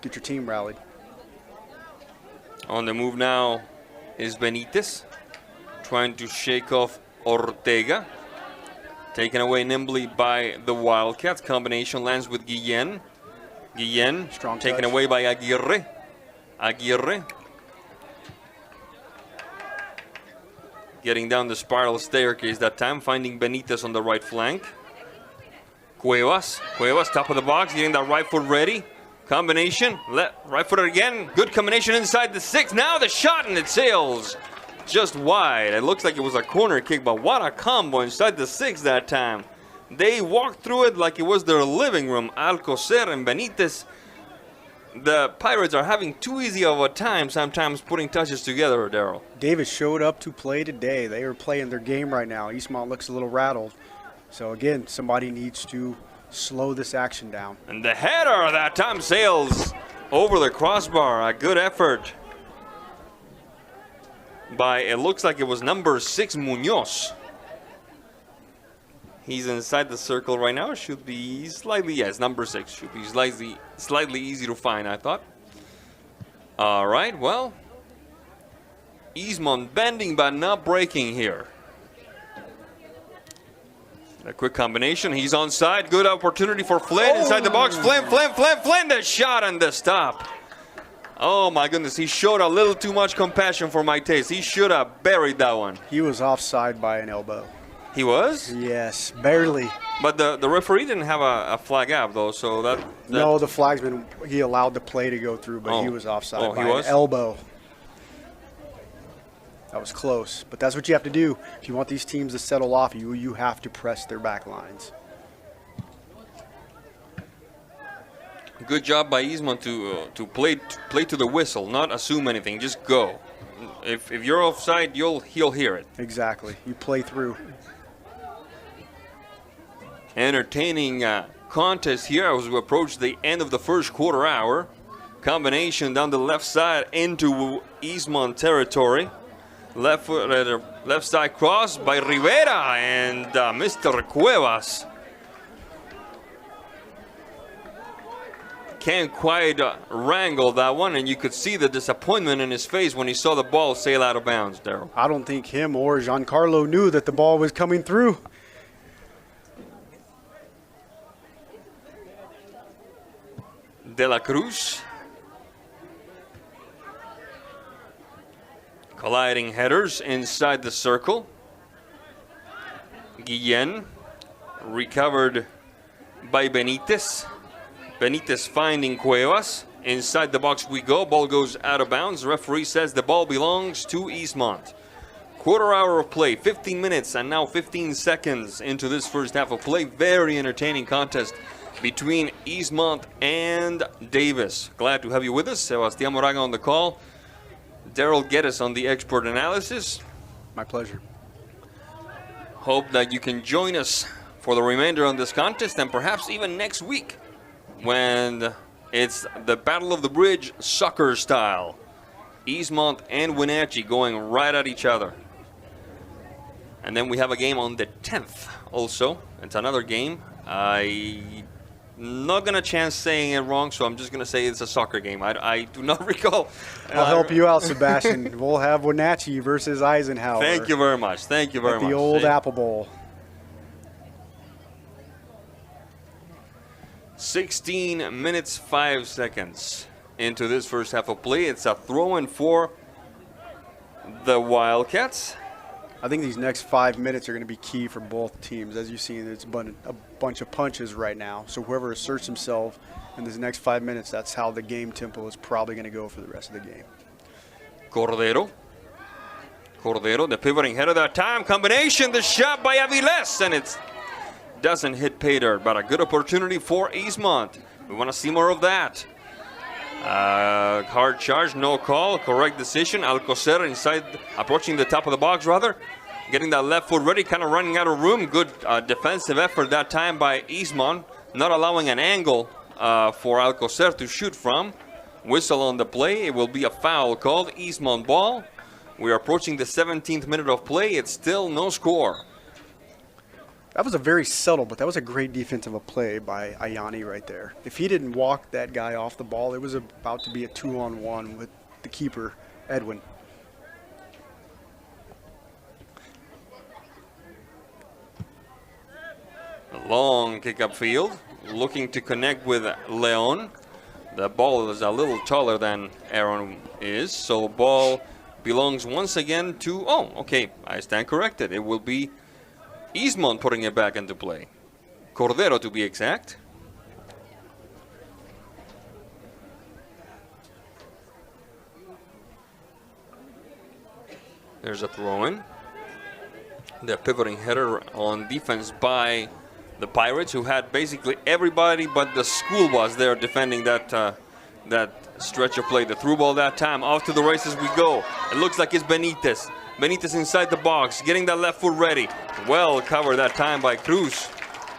get your team rallied. On the move now is Benitez, trying to shake off Ortega. Taken away nimbly by the Wildcats. Combination lands with Guillen. Guillen Strong taken touch. away by Aguirre. Aguirre getting down the spiral staircase that time, finding Benitez on the right flank. Cuevas, top of the box, getting that right foot ready. Combination, right footer again. Good combination inside the 6. Now the shot, and it sails just wide. It looks like it was a corner kick, but what a combo inside the 6 that time. They walked through it like it was their living room. Alcocer and Benitez. The Pirates are having too easy of a time sometimes putting touches together, Daryl. Davis showed up to play today. They are playing their game right now. Eastmont looks a little rattled. So, again, somebody needs to slow this action down. And the header that time sails over the crossbar. A good effort by, it looks like it was number 6, Munoz. He's inside the circle right now. Should be slightly, yes, number 6. Should be slightly easy to find, I thought. All right, well, Eastmont bending but not breaking here. A quick combination. He's onside. Good opportunity for Flynn inside the box. Flynn. The shot and the stop. Oh my goodness, he showed a little too much compassion for my taste. He should have buried that one. He was offside by an elbow. He was? Yes, barely. But the referee didn't have a flag up though, so that No, the flagsman, he allowed the play to go through, but he was offside by an elbow. That was close, but that's what you have to do. If you want these teams to settle off, you have to press their back lines. Good job by Eastmont to play to the whistle, not assume anything, just go. If you're offside, he'll hear it. Exactly. You play through. Entertaining contest here as we approach the end of the first quarter hour. Combination down the left side into Eastmont territory. Left side cross by Rivera and Mr. Cuevas can't quite wrangle that one, and you could see the disappointment in his face when he saw the ball sail out of bounds, Daryl. I don't think him or Giancarlo knew that the ball was coming through. De la Cruz. Colliding headers inside the circle. Guillen recovered by Benitez. Benitez finding Cuevas. Inside the box we go. Ball goes out of bounds. Referee says the ball belongs to Eastmont. Quarter hour of play, 15 minutes and now 15 seconds into this first half of play. Very entertaining contest between Eastmont and Davis. Glad to have you with us. Sebastián Moraga on the call. Daryl Geddes on the expert analysis. My pleasure. Hope that you can join us for the remainder of this contest and perhaps even next week when it's the Battle of the Bridge soccer style. Eastmont and Wenatchee going right at each other. And then we have a game on the 10th also. It's another game. I'm not going to chance saying it wrong, so I'm just going to say it's a soccer game. I do not recall. I'll help you out, Sebastian. We'll have Wenatchee versus Eisenhower. Thank you very much. Thank you very much. The old Apple Bowl. 16 minutes, 5 seconds into this first half of play. It's a throw-in for the Wildcats. I think these next 5 minutes are going to be key for both teams. As you've seen, it's been a bunch of punches right now. So whoever asserts himself in this next 5 minutes, that's how the game tempo is probably going to go for the rest of the game. Cordero, the pivoting header that time. Combination, the shot by Aviles, and it doesn't hit pay dirt, but a good opportunity for Eastmont. We want to see more of that. Hard charge, no call, correct decision. Alcocer inside, approaching the top of the box rather. Getting that left foot ready, kind of running out of room. Good defensive effort that time by Eastmont, not allowing an angle for Alcocer to shoot from. Whistle on the play, it will be a foul called. Eastmont ball. We are approaching the 17th minute of play. It's still no score. That was a very subtle, but that was a great defensive play by Ayani right there. If he didn't walk that guy off the ball, it was about to be a 2-on-1 with the keeper, Edwin. A long kick upfield, looking to connect with Leon. The ball is a little taller than Aaron is, so ball belongs once again to, oh, okay, I stand corrected. It will be Eastmont putting it back into play. Cordero to be exact. There's a throw-in. The pivoting header on defense by the Pirates, who had basically everybody but the school bus there defending that stretch of play. The through ball that time. Off to the races we go. It looks like it's Benitez. Benitez inside the box, getting that left foot ready. Well covered that time by Cruz.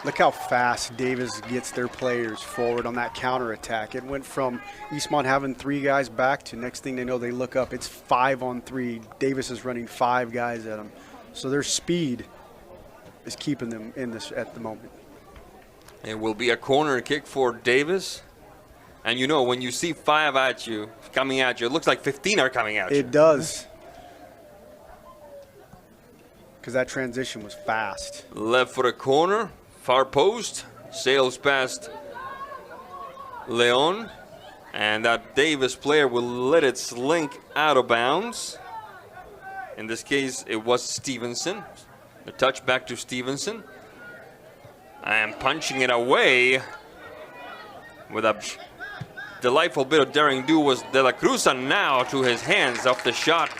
Look how fast Davis gets their players forward on that counterattack. It went from Eastmont having 3 guys back to next thing they know, they look up. It's 5-on-3. Davis is running 5 guys at them. So their speed is keeping them in this at the moment. It will be a corner kick for Davis. And you know, when you see 5 at you, coming at you, it looks like 15 are coming at you. It does. Because that transition was fast. Left for the corner, far post, sails past Leon, and that Davis player will let it slink out of bounds. In this case, it was Stevenson. The touch back to Stevenson. And punching it away with a delightful bit of daring do was De La Cruz, and now to his hands off the shot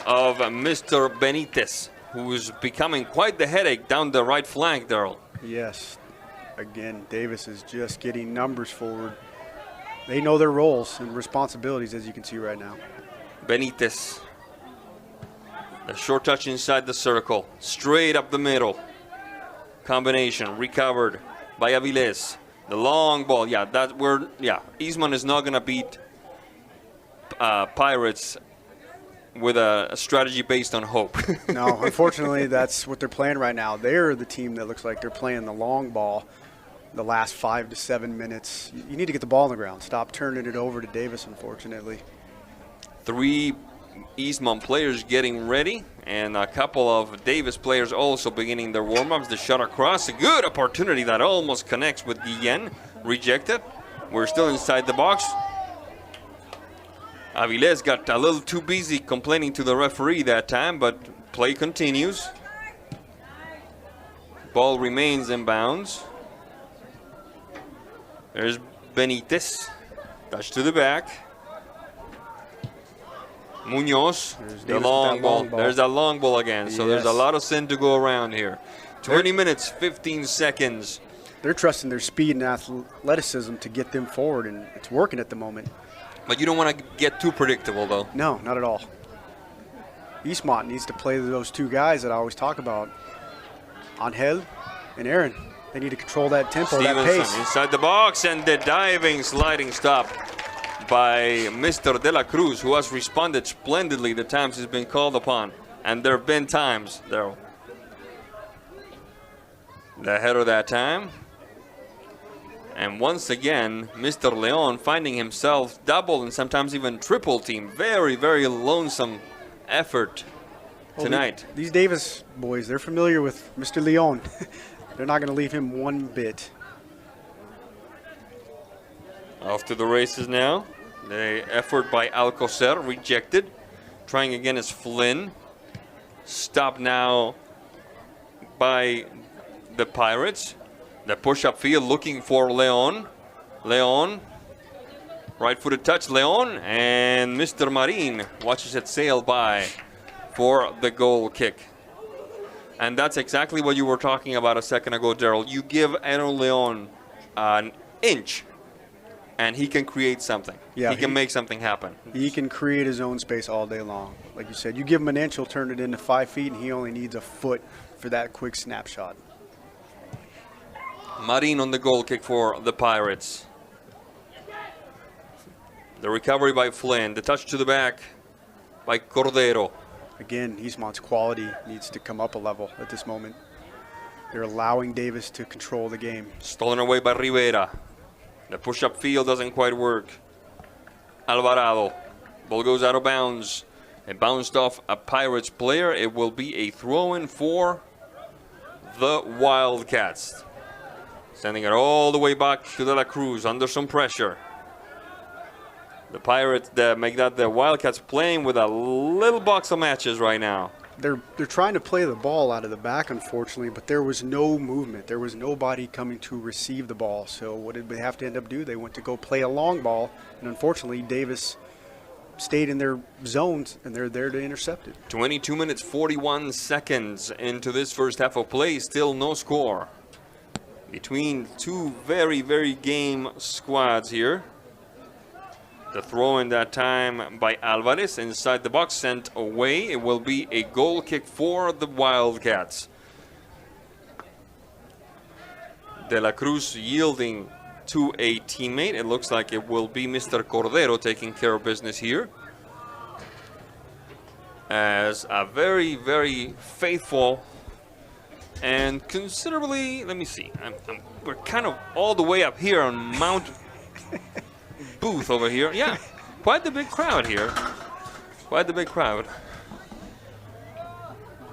of Mr. Benitez, who's becoming quite the headache down the right flank, Daryl. Yes. Again, Davis is just getting numbers forward. They know their roles and responsibilities, as you can see right now. Benitez. The short touch inside the circle. Straight up the middle. Combination recovered by Avilés. The long ball. Yeah, Eastmont is not going to beat Pirates with a strategy based on hope. No, unfortunately, that's what they're playing right now. They're the team that looks like they're playing the long ball the last 5 to 7 minutes. You need to get the ball on the ground. Stop turning it over to Davis, unfortunately. 3 Eastmont players getting ready, and a couple of Davis players also beginning their warm-ups. The shot across, a good opportunity that almost connects with Guillen. Rejected. We're still inside the box. Avilés got a little too busy complaining to the referee that time, but play continues. Ball remains in bounds. There's Benitez. Touch to the back. Munoz, the long ball. There's that long ball again. So there's a lot of sin to go around here. 20 minutes, 15 seconds. They're trusting their speed and athleticism to get them forward, and it's working at the moment. But you don't want to get too predictable, though. No, not at all. Eastmont needs to play those 2 guys that I always talk about, Angel and Aaron. They need to control that tempo, that pace. Inside the box, and the diving, sliding stop by Mr. De La Cruz, who has responded splendidly the times he's been called upon. And there have been times, Daryl. The header that time. And once again, Mr. Leon finding himself double and sometimes even triple team. Very, very lonesome effort tonight. Well, these Davis boys, they're familiar with Mr. Leon. They're not going to leave him one bit. Off to the races now. The effort by Alcocer rejected. Trying again is Flynn. Stopped now by the Pirates. The push-up field looking for Leon. Leon. Right-footed touch, Leon. And Mr. Marin watches it sail by for the goal kick. And that's exactly what you were talking about a second ago, Daryl. You give Aaron Leon an inch, and he can create something. Yeah, he can make something happen. He can create his own space all day long. Like you said, you give him an inch, he'll turn it into 5 feet, and he only needs a foot for that quick snapshot. Marin on the goal kick for the Pirates. The recovery by Flynn. The touch to the back by Cordero. Again, Eastmont's quality needs to come up a level at this moment. They're allowing Davis to control the game. Stolen away by Rivera. The push-up field doesn't quite work. Alvarado. Ball goes out of bounds. It bounced off a Pirates player. It will be a throw-in for the Wildcats. Sending it all the way back to De La Cruz under some pressure. The Pirates make that the Wildcats playing with a little box of matches right now. They're trying to play the ball out of the back, unfortunately, but there was no movement. There was nobody coming to receive the ball. So what did they have to end up do? They went to go play a long ball, and unfortunately Davis stayed in their zones, and they're there to intercept it. 22 minutes, 41 seconds into this first half of play. Still no score between two very, very game squads here. The throw in that time by Alvarez inside the box, sent away. It will be a goal kick for the Wildcats. De La Cruz yielding to a teammate. It looks like it will be Mr. Cordero taking care of business here. As a very, very faithful and considerably, let me see, we're kind of all the way up here on Mount Booth over here. Yeah, quite the big crowd here. Quite the big crowd.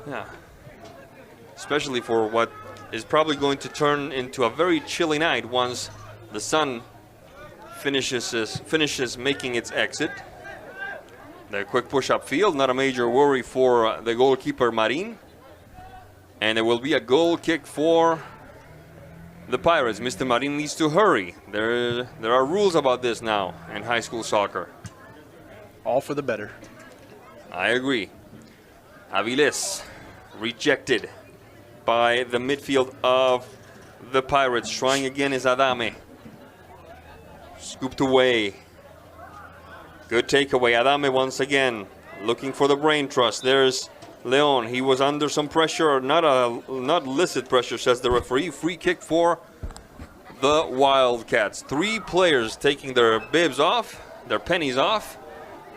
Yeah. Especially for what is probably going to turn into a very chilly night once the sun finishes making its exit. The quick push up field, not a major worry for the goalkeeper Marin. And there will be a goal kick for the Pirates. Mr. Marin needs to hurry. There are rules about this now in high school soccer. All for the better. I agree. Aviles rejected by the midfield of the Pirates. Trying again is Adame. Scooped away. Good takeaway. Adame once again looking for the brain trust. There's Leon. He was under some pressure, not illicit pressure, says the referee. Free kick for the Wildcats. 3 players taking their bibs off, their pennies off,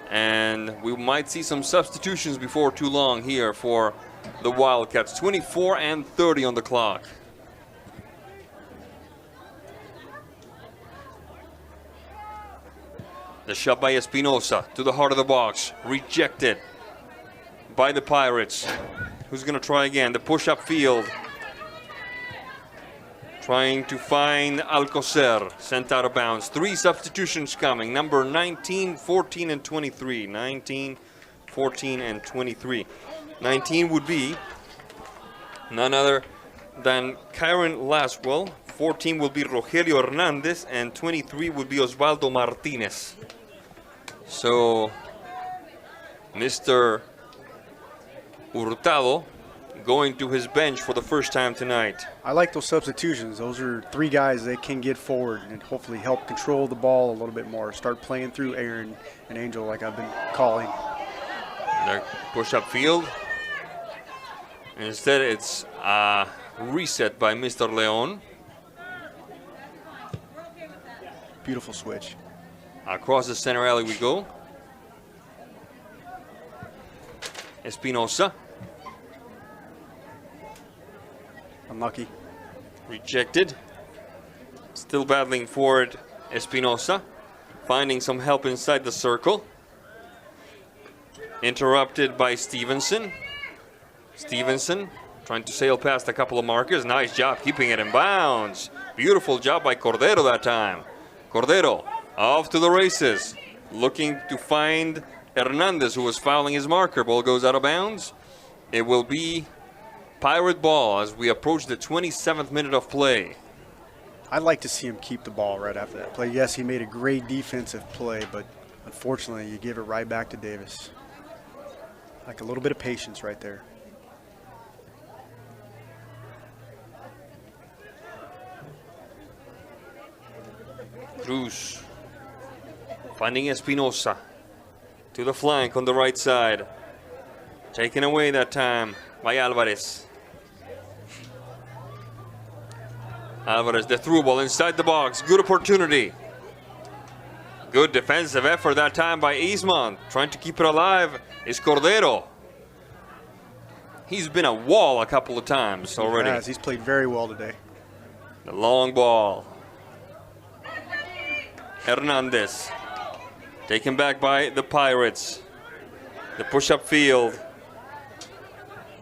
and we might see some substitutions before too long here for the Wildcats. 24 and 30 on the clock. The shot by Espinosa to the heart of the box, rejected by the Pirates. Who's going to try again? The push-up field. Trying to find Alcocer, sent out of bounds. 3 substitutions coming. Number 19, 14, and 23. 19, 14, and 23. 19 would be none other than Kyron Laswell. 14 will be Rogelio Hernandez, and 23 would be Osvaldo Martinez. So, Mr. Hurtado going to his bench for the first time tonight. I like those substitutions. Those are 3 guys that can get forward and hopefully help control the ball a little bit more. Start playing through Aaron and Angel like I've been calling. The push-up field. Instead, it's reset by Mr. Leon. Beautiful switch. Across the center alley we go. Espinosa. Unlucky. Rejected. Still battling for it, Espinosa. Finding some help inside the circle. Interrupted by Stevenson. Stevenson trying to sail past a couple of markers. Nice job keeping it in bounds. Beautiful job by Cordero that time. Cordero off to the races. Looking to find Hernandez, who was fouling his marker. Ball goes out of bounds. It will be Pirate ball as we approach the 27th minute of play. I'd like to see him keep the ball right after that play. Yes, he made a great defensive play, but unfortunately, you give it right back to Davis. Like a little bit of patience right there. Cruz finding Espinosa to the flank on the right side. Taken away that time by Alvarez. Alvarez, the through ball inside the box. Good opportunity. Good defensive effort that time by Eastmont. Trying to keep it alive is Cordero. He's been a wall a couple of times already. Yes, he's played very well today. The long ball. Hernandez. Taken back by the Pirates. The push-up field.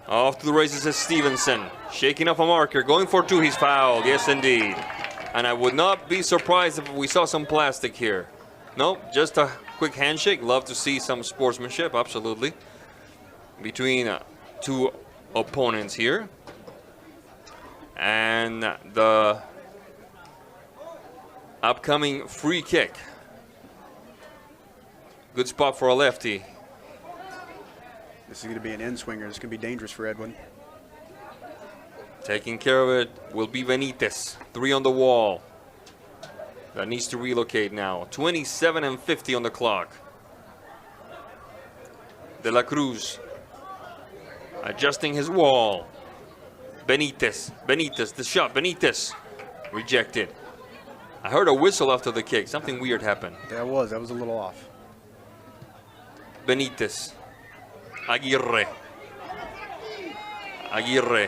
Off to the races is Stevenson. Shaking off a marker. Going for two. He's fouled. Yes, indeed. And I would not be surprised if we saw some plastic here. No, just a quick handshake. Love to see some sportsmanship. Absolutely. Between two opponents here. And the upcoming free kick. Good spot for a lefty. This is going to be an in-swinger. This is going to be dangerous for Edwin. Taking care of it will be Benitez. 3 on the wall. That needs to relocate now. 27:50 on the clock. De la Cruz. Adjusting his wall. Benitez. Benitez. The shot. Benitez. Rejected. I heard a whistle after the kick. Something weird happened. That was a little off. Benitez. Aguirre. Aguirre.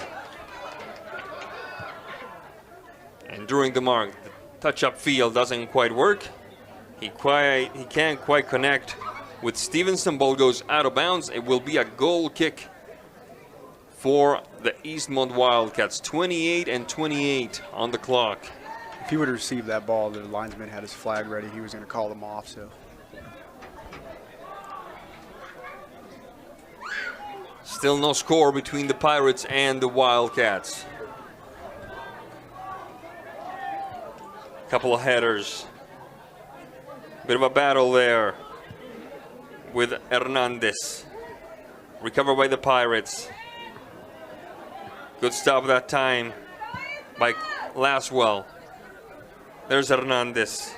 And during the mark, the touch-up field doesn't quite work. He can't quite connect with Stevenson. Ball goes out of bounds. It will be a goal kick for the Eastmont Wildcats. 28-28 on the clock. If he would have received that ball, the linesman had his flag ready. He was going to call them off. So. Still no score between the Pirates and the Wildcats. Couple of headers. Bit of a battle there with Hernandez. Recovered by the Pirates. Good stop that time by Laswell. There's Hernandez.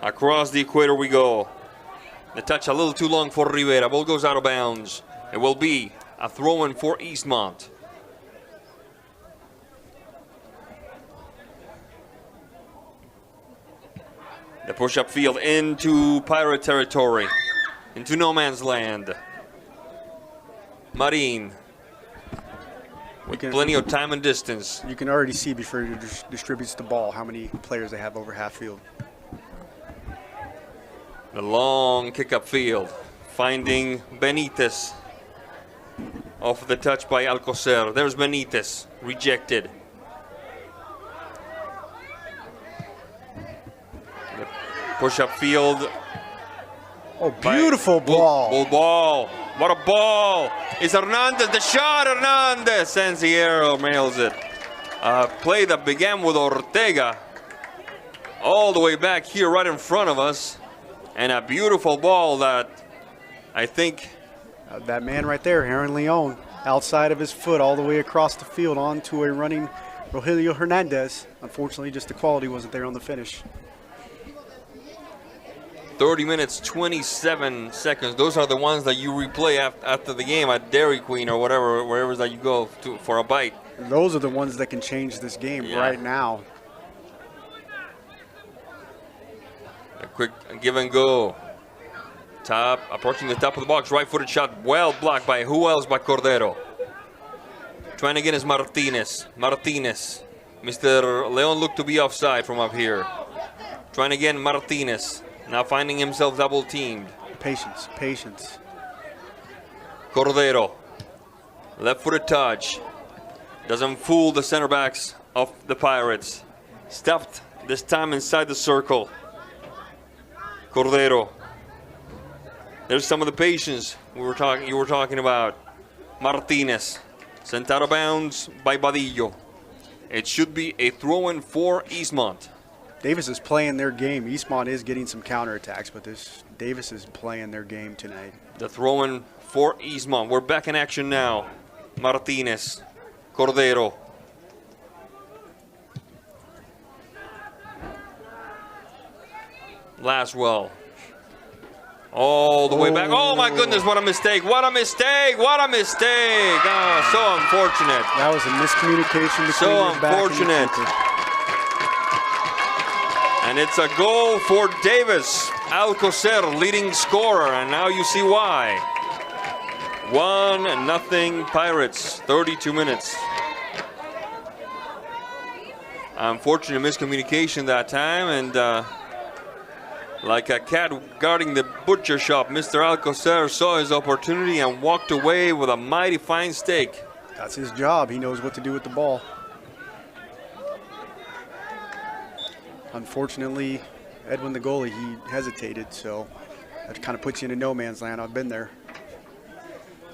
Across the equator we go. The touch a little too long for Rivera. Ball goes out of bounds. It will be a throw-in for Eastmont. The push-up field into Pirate territory. Into no man's land. Marin. With plenty of time and distance. You can already see before he distributes the ball how many players they have over half field. The long kick-up field. Finding Benitez. Off the touch by Alcocer. There's Benitez. Rejected. The push-up field. Oh, beautiful ball. Ball. What a ball. It's Hernandez. The shot, Hernandez. Sanciero mails it. A play that began with Ortega. All the way back here right in front of us. And a beautiful ball that I think... that man right there, Aaron Leon, outside of his foot all the way across the field onto a running Rogelio Hernandez. Unfortunately, just the quality wasn't there on the finish. 30 minutes, 27 seconds. Those are the ones that you replay after the game at Dairy Queen or whatever, wherever that you go to for a bite. Those are the ones that can change this game right now. A quick give and go. Top, approaching the top of the box, right-footed shot, well blocked by who else but Cordero. Trying again is Martinez. Martinez. Mr. Leon looked to be offside from up here. Trying again, Martinez. Now finding himself double-teamed. Patience, patience. Cordero. Left-footed touch. Doesn't fool the center backs of the Pirates. Stuffed this time inside the circle. Cordero. There's some of the patience you were talking about. Martinez. Sent out of bounds by Badillo. It should be a throw-in for Eastmont. Davis is playing their game. Eastmont is getting some counterattacks, but Davis is playing their game tonight. The throw-in for Eastmont. We're back in action now. Martinez. Cordero. Laswell. All the way back. Oh my goodness, what a mistake. What a mistake. What a mistake. Oh, so unfortunate. That was a miscommunication between so the back unfortunate. and the keeper. And it's a goal for Davis. Alcocer leading scorer, and now you see why. 1-0 Pirates, 32 minutes. Unfortunate miscommunication that time, and like a cat guarding the butcher shop, Mr. Alcocer saw his opportunity and walked away with a mighty fine steak. That's his job. He knows what to do with the ball. Unfortunately, Edwin, the goalie, he hesitated, so that kind of puts you into no man's land. I've been there.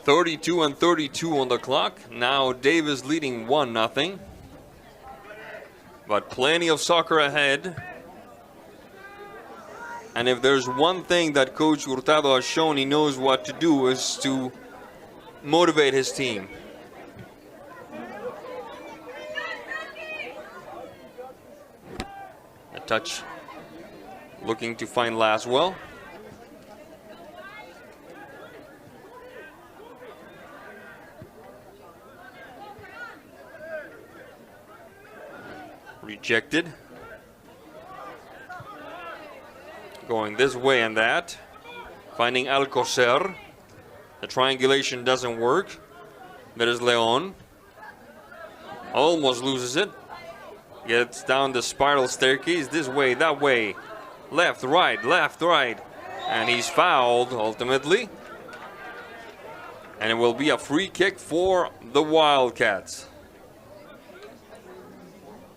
32-32 on the clock. Now Davis leading 1-0. But plenty of soccer ahead. And if there's one thing that Coach Hurtado has shown he knows what to do, is to motivate his team. A touch. Looking to find Laswell. Rejected. Going this way and that. Finding Alcocer. The triangulation doesn't work. There is Leon. Almost loses it. Gets down the spiral staircase. This way, that way. Left, right, left, right. And he's fouled ultimately. And it will be a free kick for the Wildcats.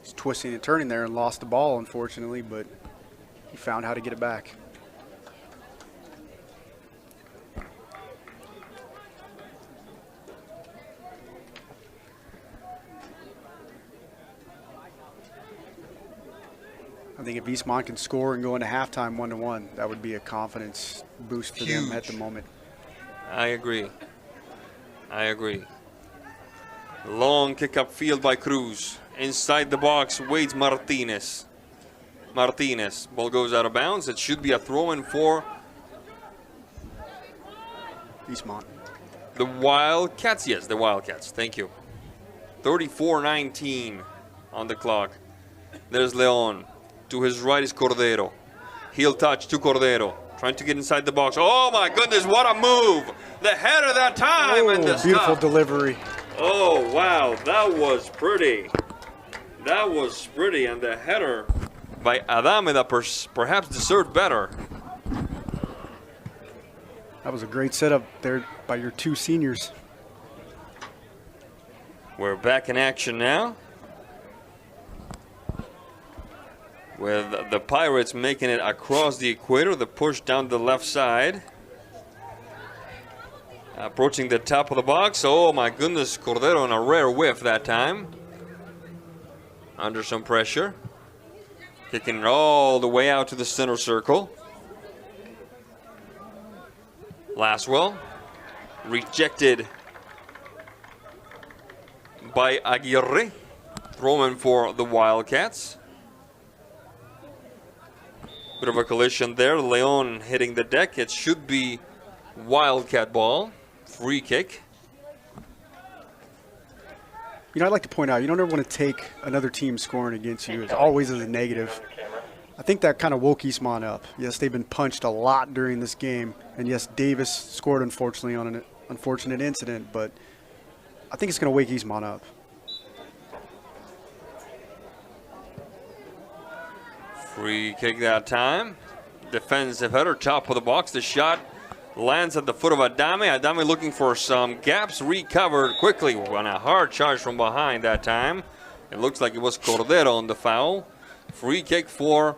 He's twisting and turning there and lost the ball, unfortunately, but he found how to get it back. I think if Eastmont can score and go into halftime 1-1, that would be a confidence boost for them at the moment. I agree. I agree. Long kick up field by Cruz. Inside the box waits Martinez. Ball goes out of bounds. It should be a throw-in for Eastmont. the Wildcats. Yes, the Wildcats. Thank you. 34-19 on the clock. There's Leon. To his right is Cordero. Heel touch to Cordero. Trying to get inside the box. Oh my goodness, what a move! The header that time and the beautiful stop. Delivery. Oh wow, that was pretty. That was pretty, and the header by Adame that perhaps deserved better. That was a great setup there by your two seniors. We're back in action now, with the Pirates making it across the equator. The push down the left side. Approaching the top of the box. Oh my goodness, Cordero on a rare whiff that time. Under some pressure. Kicking it all the way out to the center circle. Laswell. Rejected by Aguirre. Throw-in for the Wildcats. Bit of a collision there. Leon hitting the deck. It should be Wildcat ball. Free kick. You know, I'd like to point out, you don't ever want to take another team scoring against you. It's always as a negative. I think that kind of woke Eastmont up. Yes, they've been punched a lot during this game. And yes, Davis scored, unfortunately, on an unfortunate incident. But I think it's going to wake Eastmont up. Free kick that time. Defensive header, top of the box. The shot lands at the foot of Adame. Adame looking for some gaps. Recovered quickly on a hard charge from behind that time. It looks like it was Cordero on the foul. Free kick for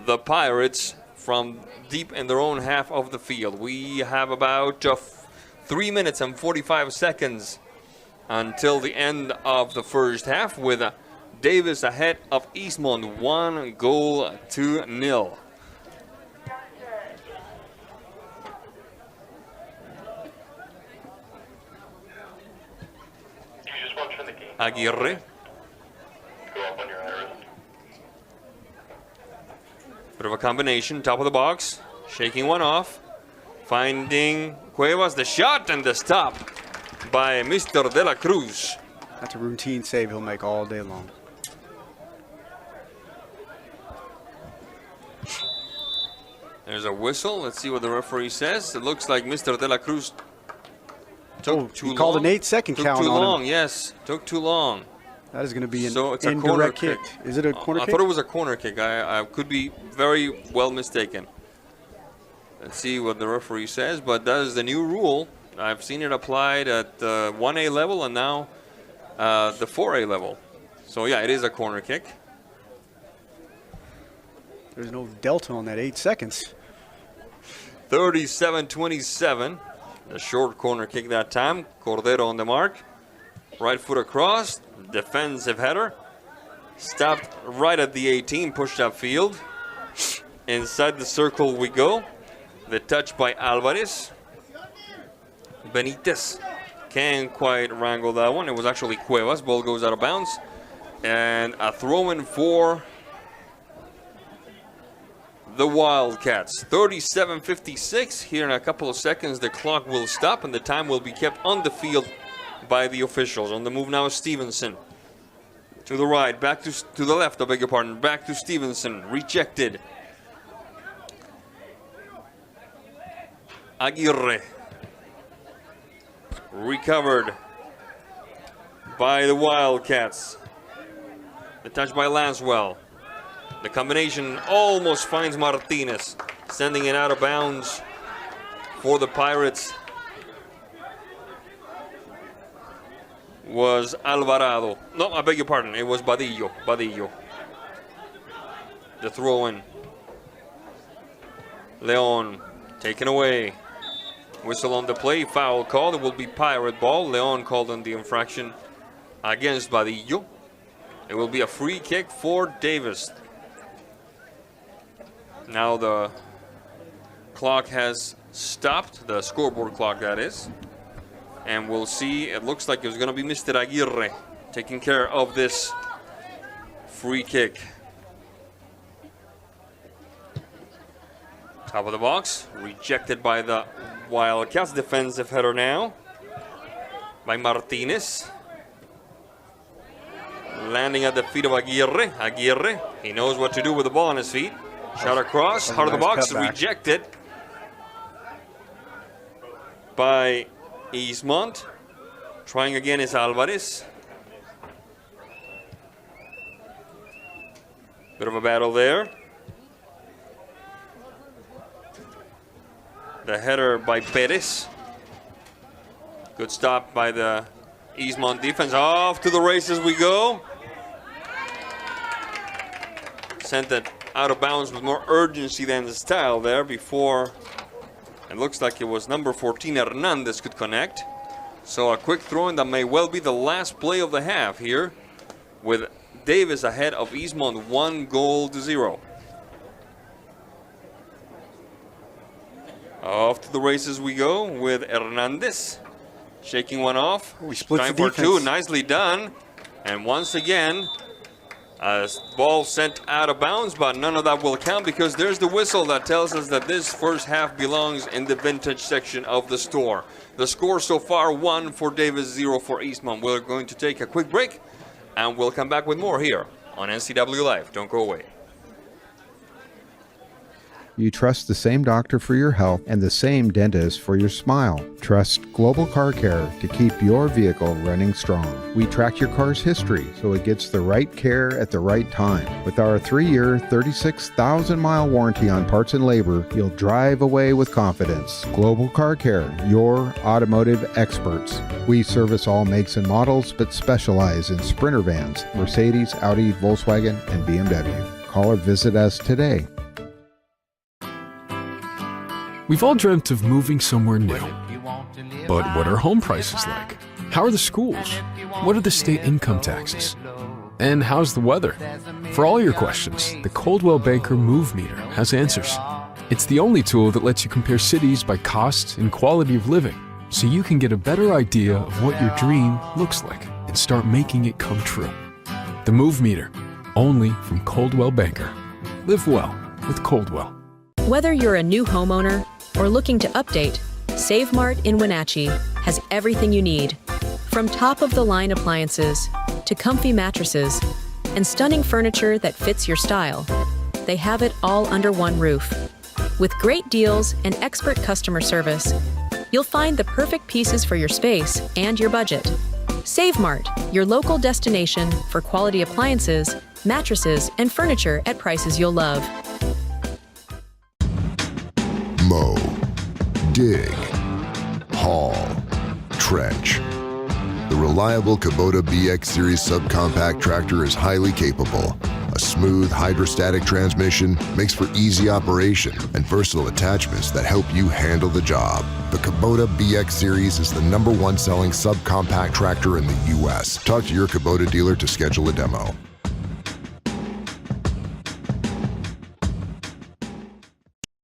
the Pirates from deep in their own half of the field. We have about 3 minutes and 45 seconds until the end of the first half, with Davis ahead of Eastmont 1-0. Aguirre. Bit of a combination, top of the box, shaking one off, finding Cuevas, the shot and the stop by Mr. De La Cruz. That's a routine save he'll make all day long. There's a whistle. Let's see what the referee says. It looks like Mr. De La Cruz took too long. He called an 8-second count on him. Took too long, yes. Took too long. That is going to be an So it's a corner indirect kick. kick. Is it a corner kick? I thought it was a corner kick. I could be very well mistaken. Let's see what the referee says, but that is the new rule. I've seen it applied at the 1A level and now the 4A level. So yeah, it is a corner kick. There's no delta on that 8 seconds. 37-27. A short corner kick that time. Cordero on the mark. Right foot across. Defensive header. Stopped right at the 18. Pushed upfield. Inside the circle we go. The touch by Alvarez. Benitez can't quite wrangle that one. It was actually Cuevas. Ball goes out of bounds. And a throw-in for the Wildcats. 37-56. Here in a couple of seconds, the clock will stop and the time will be kept on the field by the officials. On the move now is Stevenson. To the right, back to the left, I beg your pardon. Back to Stevenson. Rejected. Aguirre. Recovered by the Wildcats. The touch by Lanswell. The combination almost finds Martinez, sending it out of bounds for the Pirates. Was Alvarado. No, I beg your pardon. It was Badillo. Badillo. The throw-in. Leon taken away. Whistle on the play. Foul call. It will be Pirate ball. Leon called on the infraction against Badillo. It will be a free kick for Davis. Now the clock has stopped, the scoreboard clock that is. And we'll see, it looks like it's going to be Mr. Aguirre taking care of this free kick. Top of the box, rejected by the Wildcats. Defensive header now by Martinez. Landing at the feet of Aguirre. Aguirre, he knows what to do with the ball on his feet. Shot across, heart of the box, rejected by Eastmont. Trying again is Alvarez. Bit of a battle there. The header by Perez. Good stop by the Eastmont defense. Off to the races we go. Sent it out of bounds with more urgency than the style there before. It looks like it was number 14, Hernandez, could connect. So a quick throw-in that may well be the last play of the half here, with Davis ahead of Eastmont 1-0. Off to the races we go with Hernandez. Shaking one off. We split time the for two. defense. Nicely done. And once again, a ball sent out of bounds, but none of that will count because there's the whistle that tells us that this first half belongs in the vintage section of the store. The score so far, 1 for Davis, 0 for Eastmont. We're going to take a quick break, and we'll come back with more here on NCW Live. Don't go away. You trust the same doctor for your health and the same dentist for your smile. Trust Global Car Care to keep your vehicle running strong. We track your car's history so it gets the right care at the right time. With our 3-year, 36,000-mile warranty on parts and labor, you'll drive away with confidence. Global Car Care, your automotive experts. We service all makes and models, but specialize in Sprinter vans, Mercedes, Audi, Volkswagen, and BMW. Call or visit us today. We've all dreamt of moving somewhere new. But what are home prices like? How are the schools? What are the state income taxes? And how's the weather? For all your questions, the Coldwell Banker Move Meter has answers. It's the only tool that lets you compare cities by cost and quality of living, so you can get a better idea of what your dream looks like and start making it come true. The Move Meter, only from Coldwell Banker. Live well with Coldwell. Whether you're a new homeowner or looking to update, Save Mart in Wenatchee has everything you need. From top-of-the-line appliances to comfy mattresses and stunning furniture that fits your style, they have it all under one roof. With great deals and expert customer service, you'll find the perfect pieces for your space and your budget. Save Mart, your local destination for quality appliances, mattresses, and furniture at prices you'll love. Mow, dig, haul, trench. The reliable Kubota BX Series subcompact tractor is highly capable. A smooth hydrostatic transmission makes for easy operation and versatile attachments that help you handle the job. The Kubota BX Series is the #1 selling subcompact tractor in the U.S. Talk to your Kubota dealer to schedule a demo.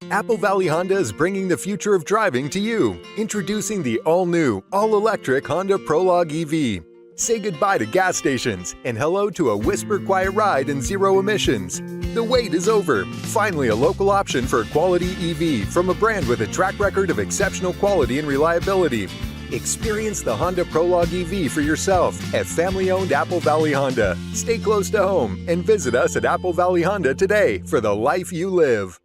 Apple Valley Honda is bringing the future of driving to you. Introducing the all-new, all-electric Honda Prologue EV. Say goodbye to gas stations and hello to a whisper-quiet ride and zero emissions. The wait is over. Finally, a local option for a quality EV from a brand with a track record of exceptional quality and reliability. Experience the Honda Prologue EV for yourself at family-owned Apple Valley Honda. Stay close to home and visit us at Apple Valley Honda today for the life you live.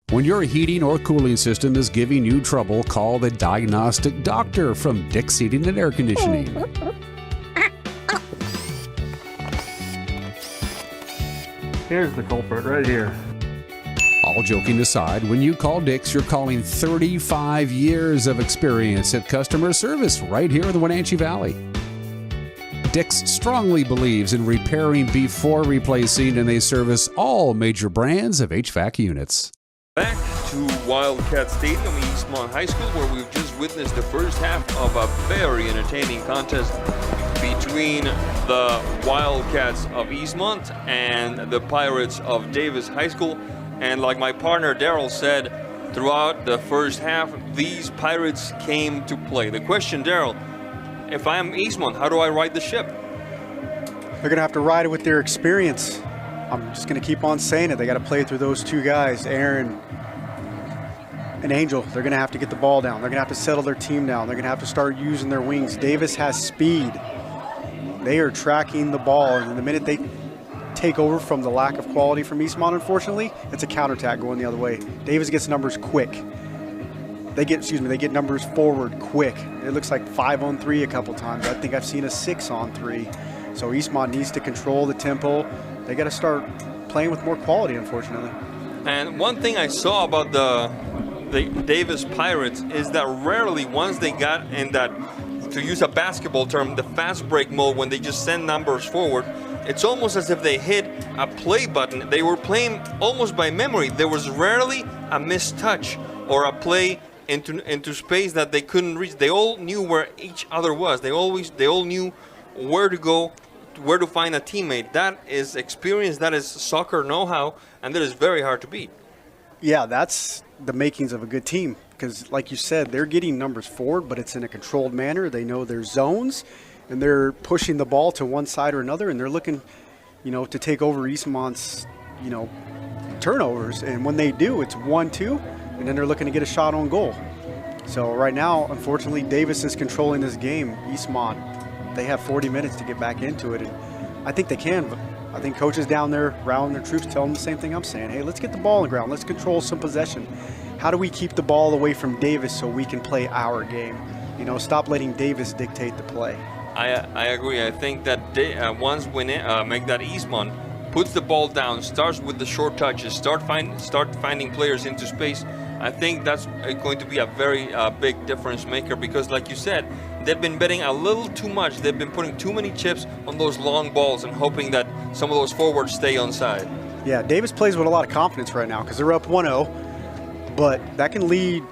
When your heating or cooling system is giving you trouble, call the diagnostic doctor from Dick's Heating and Air Conditioning. Here's the culprit right here. All joking aside, when you call Dick's, you're calling 35 years of experience at customer service right here in the Wenatchee Valley. Dick's strongly believes in repairing before replacing, and they service all major brands of HVAC units. Back to Wildcat Stadium, Eastmont High School, where we've just witnessed the first half of a very entertaining contest between the Wildcats of Eastmont and the Pirates of Davis High School. And like my partner Daryl said, throughout the first half, these Pirates came to play. The question, Daryl, if I'm Eastmont, how do I ride the ship? They're going to have to ride it with their experience. I'm just going to keep on saying it. They got to play through those two guys, Aaron and Angel. They're going to have to get the ball down. They're going to have to settle their team down. They're going to have to start using their wings. Davis has speed. They are tracking the ball, and the minute they take over from the lack of quality from Eastmont, unfortunately, it's a counterattack going the other way. Davis gets numbers quick. They get numbers forward quick. It looks like 5-on-3 a couple times. I think I've seen a 6-on-3. So Eastmont needs to control the tempo. They got to start playing with more quality, unfortunately. And one thing I saw about the Davis Pirates is that rarely, once they got in that, to use a basketball term, the fast break mode, when they just send numbers forward, it's almost as if they hit a play button. They were playing almost by memory. There was rarely a missed touch or a play into space that they couldn't reach. They all knew where each other was. They all knew where to go, where to find a teammate. That is experience, that is soccer know-how, and that is very hard to beat. Yeah, that's the makings of a good team, because like you said, they're getting numbers forward, but it's in a controlled manner. They know their zones, and they're pushing the ball to one side or another, and they're looking, to take over Eastmont's, turnovers. And when they do, it's 1-2, and then they're looking to get a shot on goal. So right now, unfortunately, Davis is controlling this game. Eastmont, they have 40 minutes to get back into it, and I think they can. But I think coaches down there rallying their troops, telling them the same thing I'm saying. Hey, let's get the ball on the ground. Let's control some possession. How do we keep the ball away from Davis so we can play our game? Stop letting Davis dictate the play. I agree. I think that once we make that Eastmont puts the ball down, starts with the short touches, start finding players into space, I think that's going to be a very big difference maker, because like you said, they've been betting a little too much. They've been putting too many chips on those long balls and hoping that some of those forwards stay onside. Yeah, Davis plays with a lot of confidence right now because they're up 1-0, but that can lead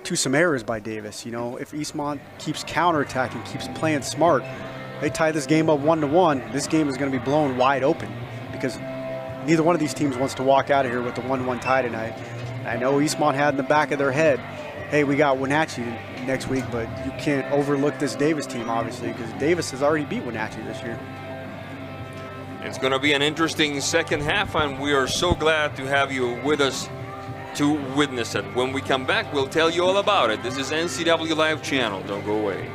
to some errors by Davis. If Eastmont keeps counterattacking, keeps playing smart, they tie this game up 1-1, this game is going to be blown wide open, because neither one of these teams wants to walk out of here with a 1-1 tie tonight. I know Eastmont had in the back of their head, hey, we got Wenatchee next week, but you can't overlook this Davis team, obviously, because Davis has already beat Wenatchee this year. It's going to be an interesting second half, and we are so glad to have you with us to witness it. When we come back, we'll tell you all about it. This is NCWLIFE channel. Don't go away.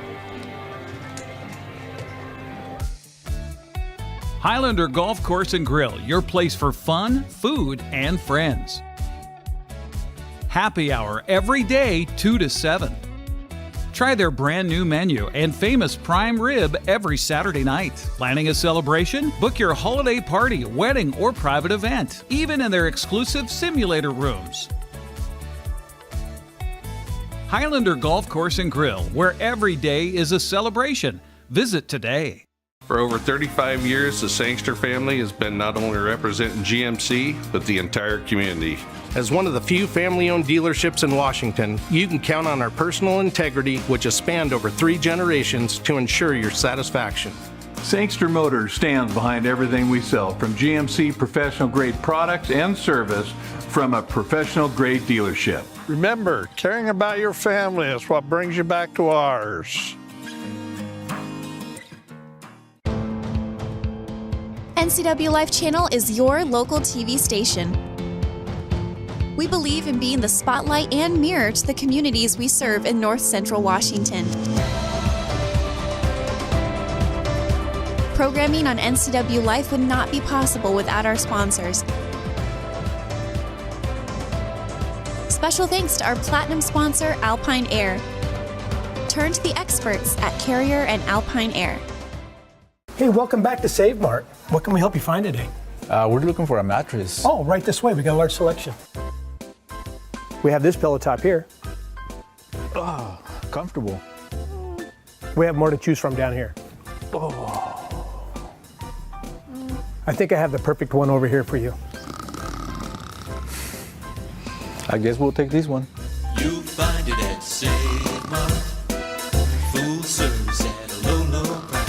Highlander Golf Course and Grill, your place for fun, food, and friends. Happy hour every day 2 to 7. Try their brand new menu and famous prime rib every Saturday night. Planning a celebration? Book your holiday party, wedding, or private event, even in their exclusive simulator rooms. Highlander Golf Course and Grill, where every day is a celebration. Visit today. For over 35 years, the Sangster family has been not only representing GMC, but the entire community. As one of the few family-owned dealerships in Washington, you can count on our personal integrity, which has spanned over 3 generations, to ensure your satisfaction. Sangster Motors stands behind everything we sell, from GMC professional-grade products and service from a professional-grade dealership. Remember, caring about your family is what brings you back to ours. NCWLIFE Channel is your local TV station. We believe in being the spotlight and mirror to the communities we serve in North Central Washington. Programming on NCWLIFE would not be possible without our sponsors. Special thanks to our platinum sponsor, Alpine Air. Turn to the experts at Carrier and Alpine Air. Hey, welcome back to Save Mart. What can we help you find today? We're looking for a mattress. Oh, right this way. We got a large selection. We have this pillow top here. Oh, comfortable. We have more to choose from down here. Oh. I think I have the perfect one over here for you. I guess we'll take this one. You'll find it at Save Mart. Full service at a low, low price.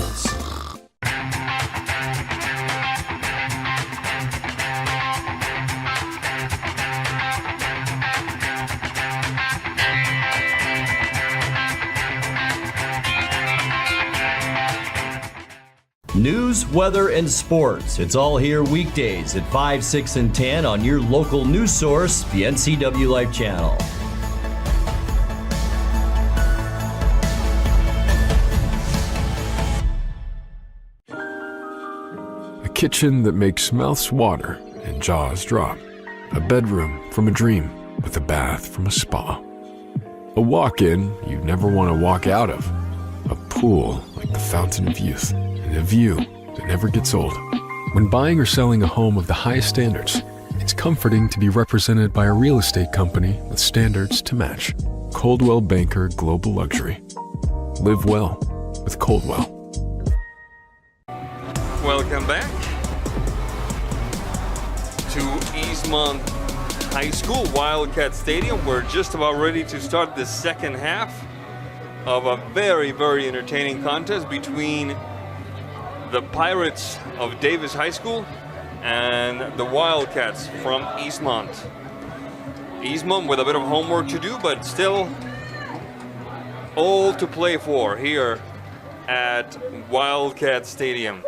News, weather, and sports. It's all here weekdays at 5, 6, and 10 on your local news source, the NCWLIFE channel. A kitchen that makes mouths water and jaws drop. A bedroom from a dream with a bath from a spa. A walk-in you'd never want to walk out of. A pool like the fountain of youth. And a view that never gets old. When buying or selling a home of the highest standards, it's comforting to be represented by a real estate company with standards to match. Coldwell Banker Global Luxury. Live well with Coldwell. Welcome back to Eastmont High School Wildcat Stadium. We're just about ready to start the second half of a very, very entertaining contest between the Pirates of Davis High School and the Wildcats from Eastmont. Eastmont with a bit of homework to do, but still all to play for here at Wildcat Stadium.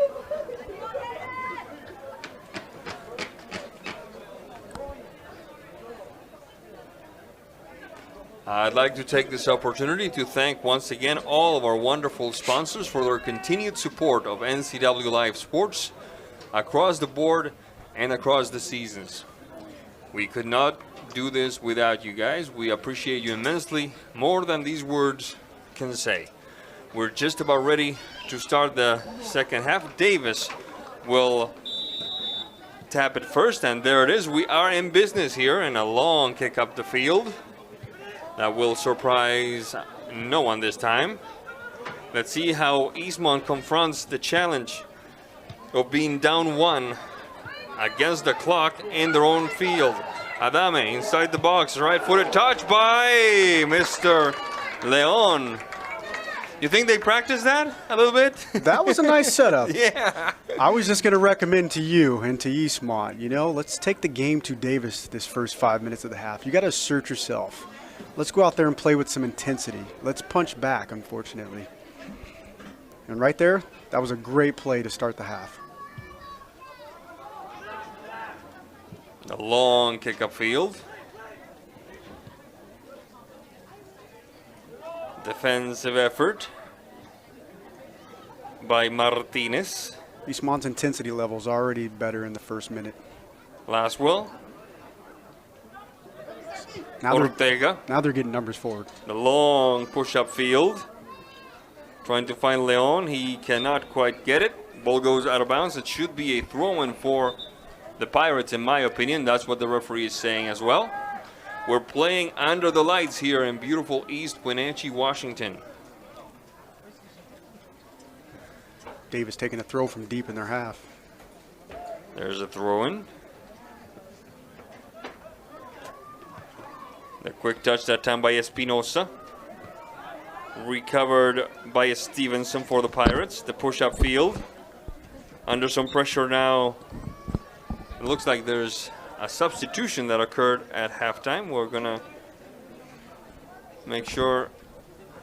I'd like to take this opportunity to thank once again all of our wonderful sponsors for their continued support of NCWLIFE sports across the board and across the seasons. We could not do this without you guys. We appreciate you immensely, more than these words can say. We're just about ready to start the second half. Davis will tap it first, and there it is. We are in business here, and a long kick up the field. That will surprise no one this time. Let's see how Eastmont confronts the challenge of being down 1 against the clock in their own field. Adame inside the box, right-footed touch by Mr. Leon. You think they practiced that a little bit? That was a nice setup. Yeah. I was just going to recommend to you and to Eastmont, let's take the game to Davis this first 5 minutes of the half. You got to assert yourself. Let's go out there and play with some intensity. Let's punch back, unfortunately. And right there, that was a great play to start the half. A long kick upfield. Defensive effort by Martinez. Eastmont's intensity level is already better in the first minute. Laswell. Ortega. Now they're getting numbers forward. The long push-up field. Trying to find Leon. He cannot quite get it. Ball goes out of bounds. It should be a throw-in for the Pirates, in my opinion. That's what the referee is saying as well. We're playing under the lights here in beautiful East Wenatchee, Washington. Davis taking a throw from deep in their half. There's a throw-in. The quick touch that time by Espinosa. Recovered by Stevenson for the Pirates. The push-up field. Under some pressure now. It looks like there's a substitution that occurred at halftime. We're going to make sure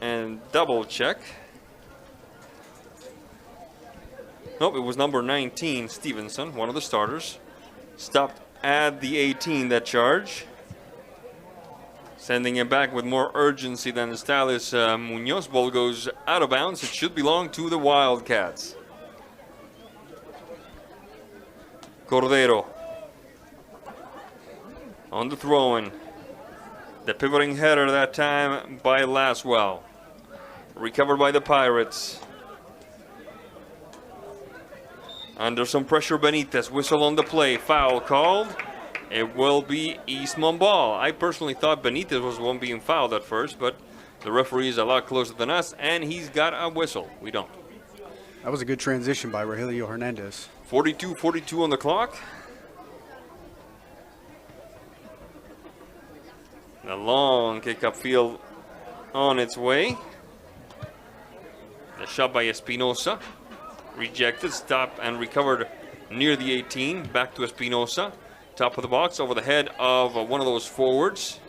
and double check. Nope, it was number 19, Stevenson, one of the starters. Stopped at the 18, that charge. Sending it back with more urgency than the stylist Munoz. Ball goes out of bounds. It should belong to the Wildcats. Cordero on the throw-in. The pivoting header that time by Laswell. Recovered by the Pirates. Under some pressure, Benitez. Whistle on the play. Foul called. It will be Eastmont ball. I personally thought Benitez was the one being fouled at first, but the referee is a lot closer than us, and he's got a whistle. We don't. That was a good transition by Rogelio Hernandez. 42-42 on the clock. The long kick-up field on its way. The shot by Espinosa. Rejected, stopped, and recovered near the 18. Back to Espinosa. Top of the box, over the head of one of those forwards.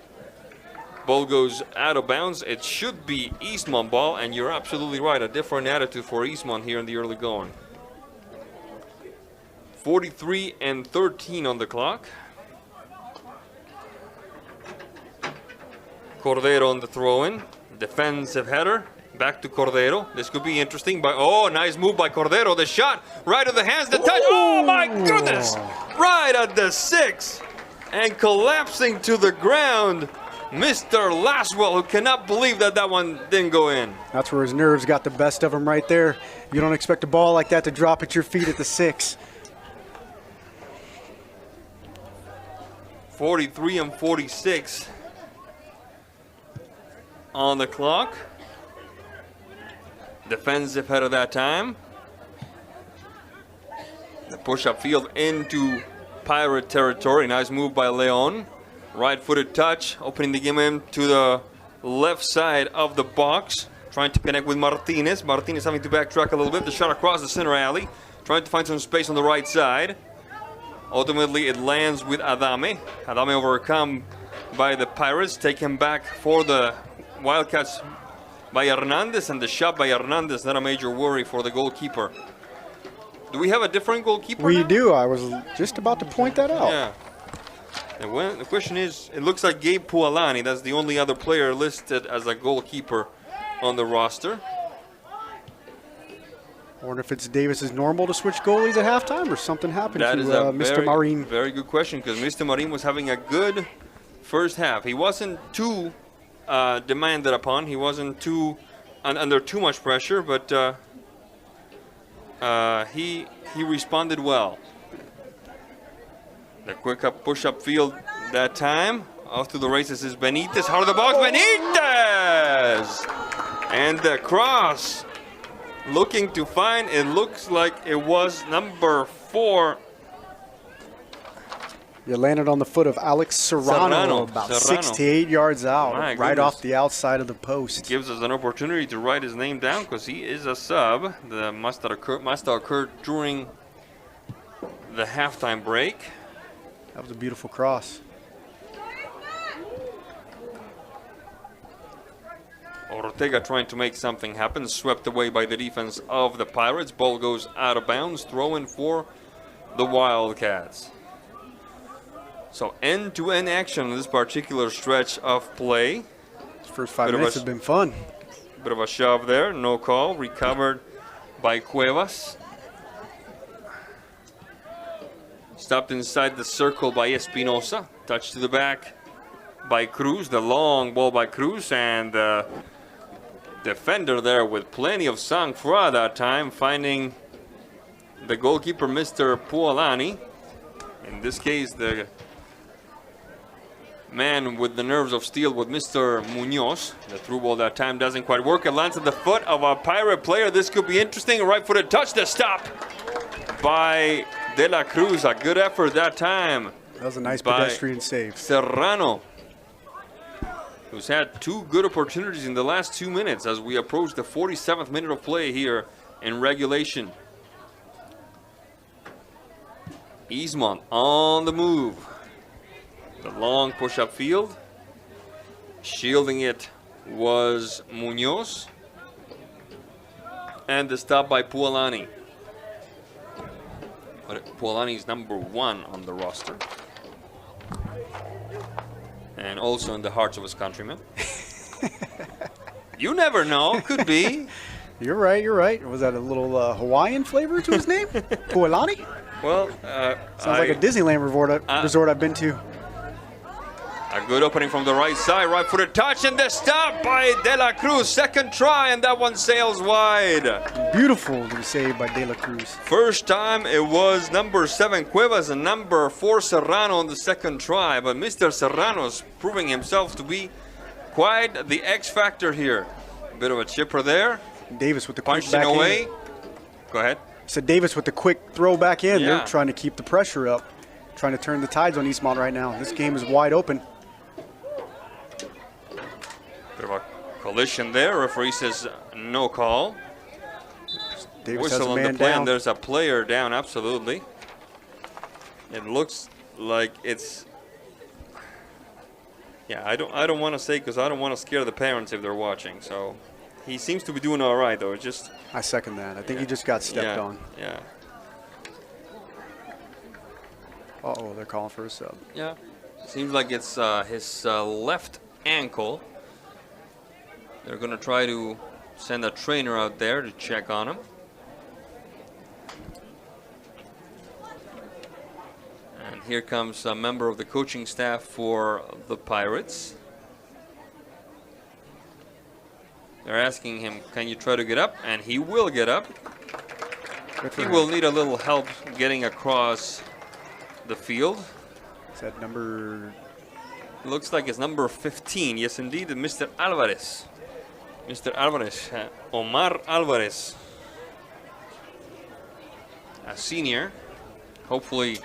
Ball goes out of bounds. It should be Eastmont ball, and you're absolutely right. A different attitude for Eastmont here in the early going. 43-13 on the clock. Cordero on the throw-in. Defensive header. Back to Cordero. This could be interesting. Oh, nice move by Cordero. The shot right of the hands. The touch. Oh, my goodness. Right at the 6. And collapsing to the ground. Mr. Laswell, who cannot believe that that one didn't go in. That's where his nerves got the best of him right there. You don't expect a ball like that to drop at your feet at the 6. 43-46 on the clock. Defensive header that time. The push-up field into Pirate territory. Nice move by Leon. Right-footed touch, opening the game into the left side of the box. Trying to connect with Martinez. Martinez having to backtrack a little bit. The shot across the center alley. Trying to find some space on the right side. Ultimately, it lands with Adame. Adame overcome by the Pirates. Taken back for the Wildcats by Hernandez, and the shot by Hernandez, not a major worry for the goalkeeper. Do we have a different goalkeeper We now? do. I was just about to point that out. Yeah. And the question is, it looks like Gabe Pualani, that's the only other player listed as a goalkeeper on the roster. I wonder if it's Davis's normal to switch goalies at halftime or something happened That to is a Mr. Marin. very good question, because Mr. Marin was having a good first half. He wasn't too demanded upon. He wasn't too under too much pressure, but he responded well. The quick up push-up field that time. Off to the races is Benitez. Heart of the box, Benitez! And the cross. Looking to find, it looks like it was number 4. You landed on the foot of Alex Serrano. About 6 to 8 yards out, right off the outside of the post. Gives us an opportunity to write his name down because he is a sub. That must have occurred during the halftime break. That was a beautiful cross. Ortega trying to make something happen, swept away by the defense of the Pirates. Ball goes out of bounds, throw-in for the Wildcats. So end-to-end action on this particular stretch of play. These first 5 minutes have been fun. Bit of a shove there, no call. Recovered by Cuevas. Stopped inside the circle by Espinosa. Touch to the back by Cruz, the long ball by Cruz, and the defender there with plenty of sang-froid that time, finding the goalkeeper, Mr. Puolani. In this case, the man with the nerves of steel with Mr. Munoz. The through ball that time doesn't quite work. It lands at the foot of a Pirate player. This could be interesting. Right-footed touch, the stop by De La Cruz. A good effort that time. That was a nice pedestrian save. Serrano, who's had 2 good opportunities in the last 2 minutes as we approach the 47th minute of play here in regulation. Eastmont on the move. The long push-up field. Shielding it was Munoz. And the stop by Puolani. Puolani is number 1 on the roster. And also in the hearts of his countrymen. You never know, could be. You're right. Was that a little Hawaiian flavor to his name? Puolani? Well, sounds like a Disneyland resort I've been to. A good opening from the right side, right-footed touch, and the stop by De La Cruz. Second try, and that one sails wide. Beautiful save by De La Cruz. First time it was number 7 Cuevas and number 4 Serrano on the second try, but Mr. Serrano's proving himself to be quite the X factor here. A bit of a chipper there. Davis with the quick punching back away. in. Go ahead. So Davis with the quick throw back in. Yeah. They're trying to keep the pressure up, trying to turn the tides on Eastmont right now. This game is wide open. Bit of a collision there. Referee says no call. Davis has Whistle a on the man play, down. and there's a player down. Absolutely. It looks like it's. Yeah, I don't want to say because I don't want to scare the parents if they're watching. So he seems to be doing all right though. It's just. I second that. I think he just got stepped on. Yeah. Uh-oh, they're calling for a sub. Yeah. Seems like it's his left ankle. They're going to try to send a trainer out there to check on him. And here comes a member of the coaching staff for the Pirates. They're asking him, can you try to get up? And he will get up. He will need a little help getting across the field. Is that number? Looks like it's number 15. Yes, indeed, Mr. Alvarez. Mr. Alvarez, Omar Alvarez, a senior. Hopefully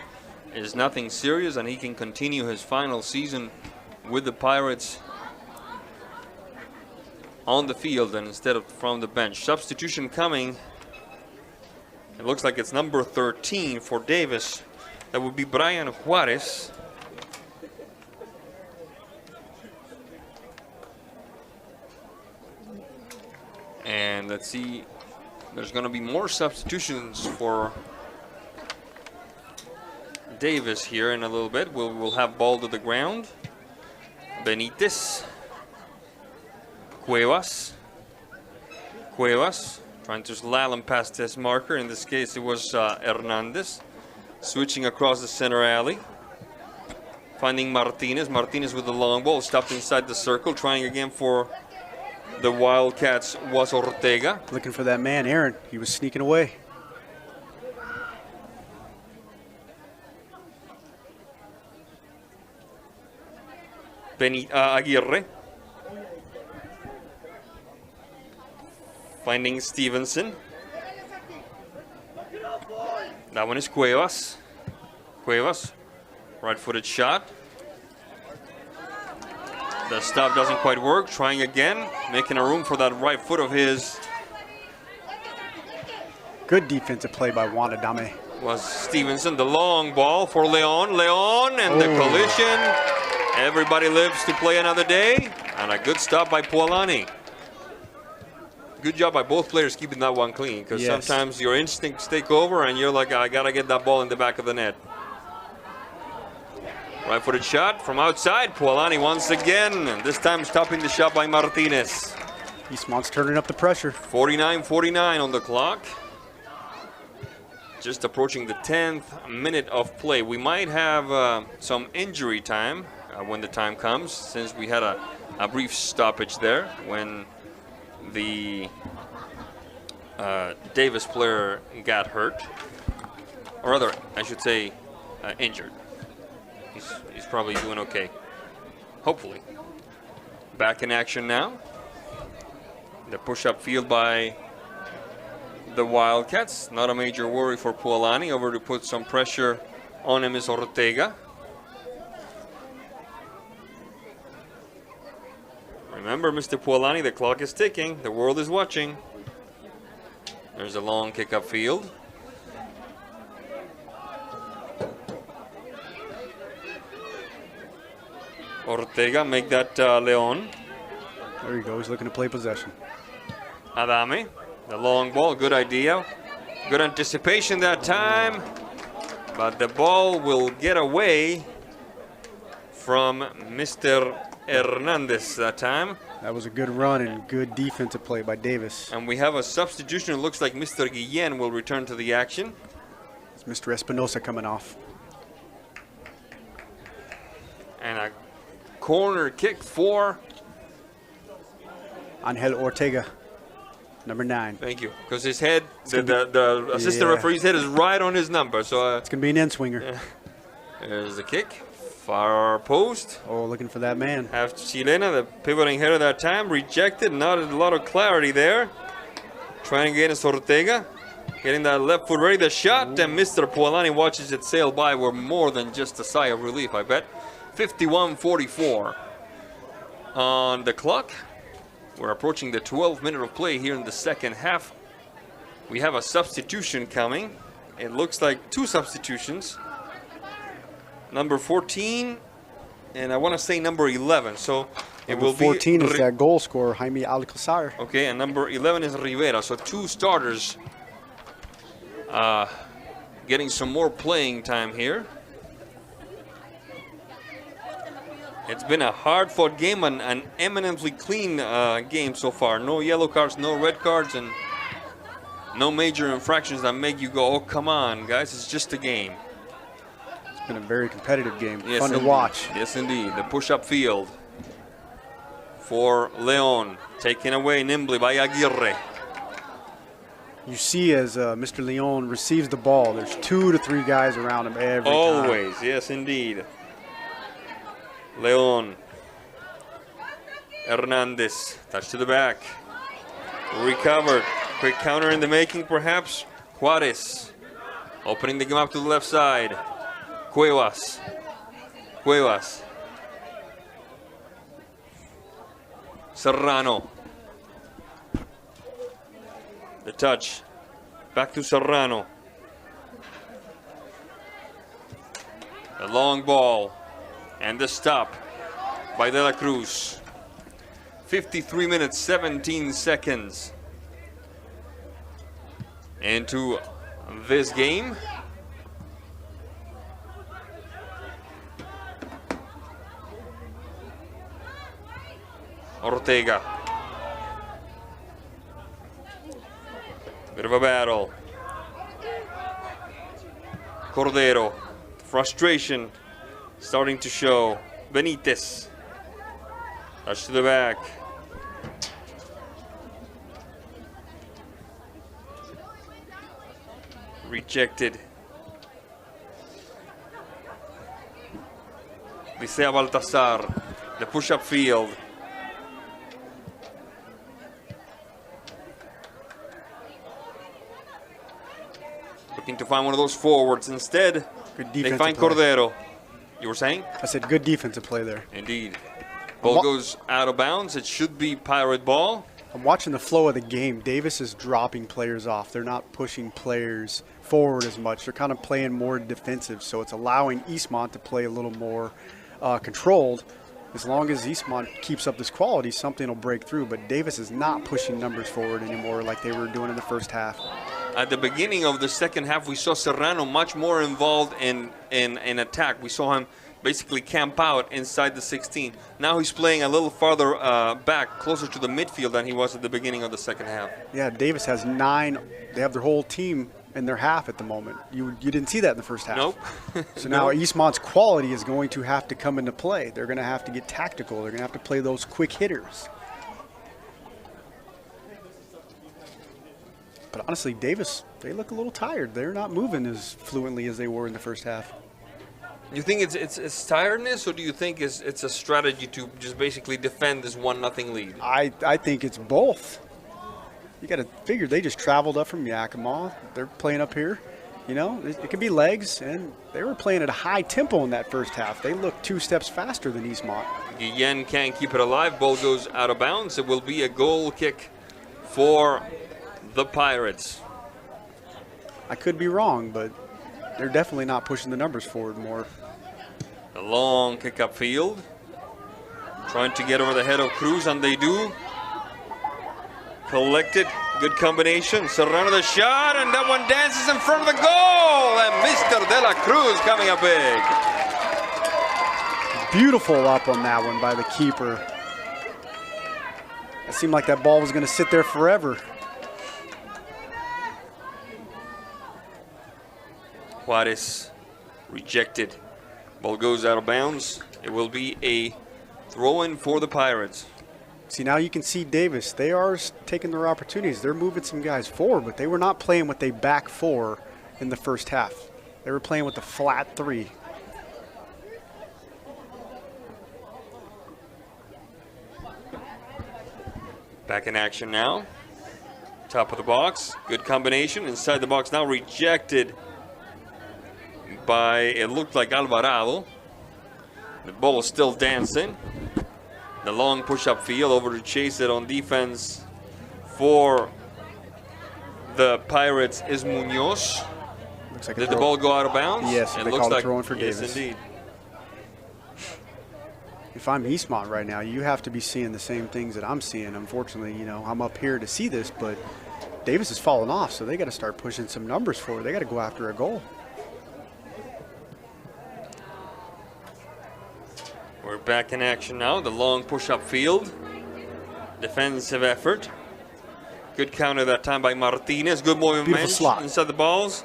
is nothing serious and he can continue his final season with the Pirates on the field and instead of from the bench. Substitution coming. It looks like it's number 13 for Davis. That would be Brian Juarez. And let's see, there's going to be more substitutions for Davis here in a little bit. We'll have ball to the ground. Benitez. Cuevas. Trying to slalom past his marker. In this case, it was Hernandez. Switching across the center alley. Finding Martinez. Martinez with the long ball. Stopped inside the circle. Trying again for the Wildcats was Ortega. Looking for that man, Aaron. He was sneaking away. Aguirre. Finding Stevenson. That one is Cuevas. Right-footed shot. The stop doesn't quite work. Trying again. Making a room for that right foot of his. Good defensive play by Wanadame. Was Stevenson. The long ball for Leon. Leon and the collision. Everybody lives to play another day. And a good stop by Puolani. Good job by both players keeping that one clean. Because sometimes your instincts take over and you're like, I got to get that ball in the back of the net. Right-footed shot from outside. Puolani once again. And this time stopping the shot by Martinez. Eastmont's turning up the pressure. 49-49 on the clock. Just approaching the 10th minute of play. We might have some injury time when the time comes, since we had a brief stoppage there when the Davis player got hurt, or rather, I should say, injured. He's probably doing okay, hopefully. Back in action now. The push-up field by the Wildcats. Not a major worry for Puolani. Over to put some pressure on him is Ortega. Remember, Mr. Puolani, the clock is ticking. The world is watching. There's a long kick upfield. Ortega make that Leon. There you go. He's looking to play possession. Adame, the long ball, good idea. Good anticipation that time. But the ball will get away from Mr. Hernandez that time. That was a good run and good defensive play by Davis. And we have a substitution. It looks like Mr. Guillen will return to the action. It's Mr. Espinosa coming off. And a corner kick for Angel Ortega, number 9. Thank you. Because his head, the assistant referee's head is right on his number. So it's going to be an end swinger. There's the kick. Far post. Oh, looking for that man. Half Chilena, the pivoting header that time. Rejected. Not a lot of clarity there. Trying to get against Ortega. Getting that left foot ready. The shot. And Mr. Puolani watches it sail by. We're more than just a sigh of relief, I bet. 51-44 on the clock. We're approaching the 12th minute of play here in the second half. We have a substitution coming. It looks like 2 substitutions. Number 14, and I want to say number 11. So it will be 14 is that goal scorer, Jaime Alcazar. Okay, and number 11 is Rivera. So 2 starters getting some more playing time here. It's been a hard-fought game, an eminently clean game so far. No yellow cards, no red cards, and no major infractions that make you go, oh, come on, guys, it's just a game. It's been a very competitive game. Yes, Fun to indeed. watch. Yes, indeed. The push-up field for Leon, taken away nimbly by Aguirre. You see as Mr. Leon receives the ball, there's 2 to 3 guys around him every time. Always, yes, indeed. Leon. Hernandez, touch to the back. Recovered. Quick counter in the making, perhaps. Juarez, opening the game up to the left side. Cuevas. Serrano. The touch. Back to Serrano. The long ball. And the stop by De La Cruz. 53 minutes, 17 seconds into this game. Ortega. Bit of a battle. Cordero. Frustration starting to show. Benitez. Touch to the back. Rejected. Licea Baltazar. The push-up field. Looking to find one of those forwards. Instead, they find Cordero. You were saying? I said good defensive play there. Indeed. Ball goes out of bounds. It should be Pirate ball. I'm watching the flow of the game. Davis is dropping players off. They're not pushing players forward as much. They're kind of playing more defensive, so it's allowing Eastmont to play a little more controlled. As long as Eastmont keeps up this quality, something will break through. But Davis is not pushing numbers forward anymore like they were doing in the first half. At the beginning of the second half, we saw Serrano much more involved in attack. We saw him basically camp out inside the 16. Now he's playing a little farther back, closer to the midfield than he was at the beginning of the second half. Yeah, Davis has 9. They have their whole team in their half at the moment. You didn't see that in the first half. Nope. So now Eastmont's quality is going to have to come into play. They're going to have to get tactical. They're going to have to play those quick hitters. But honestly, Davis, they look a little tired. They're not moving as fluently as they were in the first half. You think it's tiredness, or do you think it's a strategy to just basically defend this 1-0 lead? I think it's both. You got to figure they just traveled up from Yakima. They're playing up here. You know, it could be legs, and they were playing at a high tempo in that first half. They looked 2 steps faster than Eastmont. Guillen can't keep it alive. Ball goes out of bounds. It will be a goal kick for the Pirates. I could be wrong, but they're definitely not pushing the numbers forward more. A long kick upfield. Trying to get over the head of Cruz, and they do. Collected. Good combination. Serrano the shot, and that one dances in front of the goal. And Mr. De La Cruz coming up big. Beautiful up on that one by the keeper. It seemed like that ball was going to sit there forever. Juarez rejected. Ball goes out of bounds. It will be a throw-in for the Pirates. See, now you can see Davis. They are taking their opportunities. They're moving some guys forward, but they were not playing with a back 4 in the first half. They were playing with a flat 3. Back in action now. Top of the box. Good combination. Inside the box now, rejected by, it looked like Alvarado. The ball is still dancing. The long push-up field over to chase it on defense for the Pirates is Munoz. Looks like Did the ball go out of bounds? Yes, it they looks called like a throw-in for yes, Davis. Indeed. If I'm Eastmont right now, you have to be seeing the same things that I'm seeing. Unfortunately, you know, I'm up here to see this, but Davis has fallen off, so they got to start pushing some numbers forward. They got to go after a goal. We're back in action now. The long push-up field. Defensive effort. Good counter that time by Martinez. Good movement inside the balls.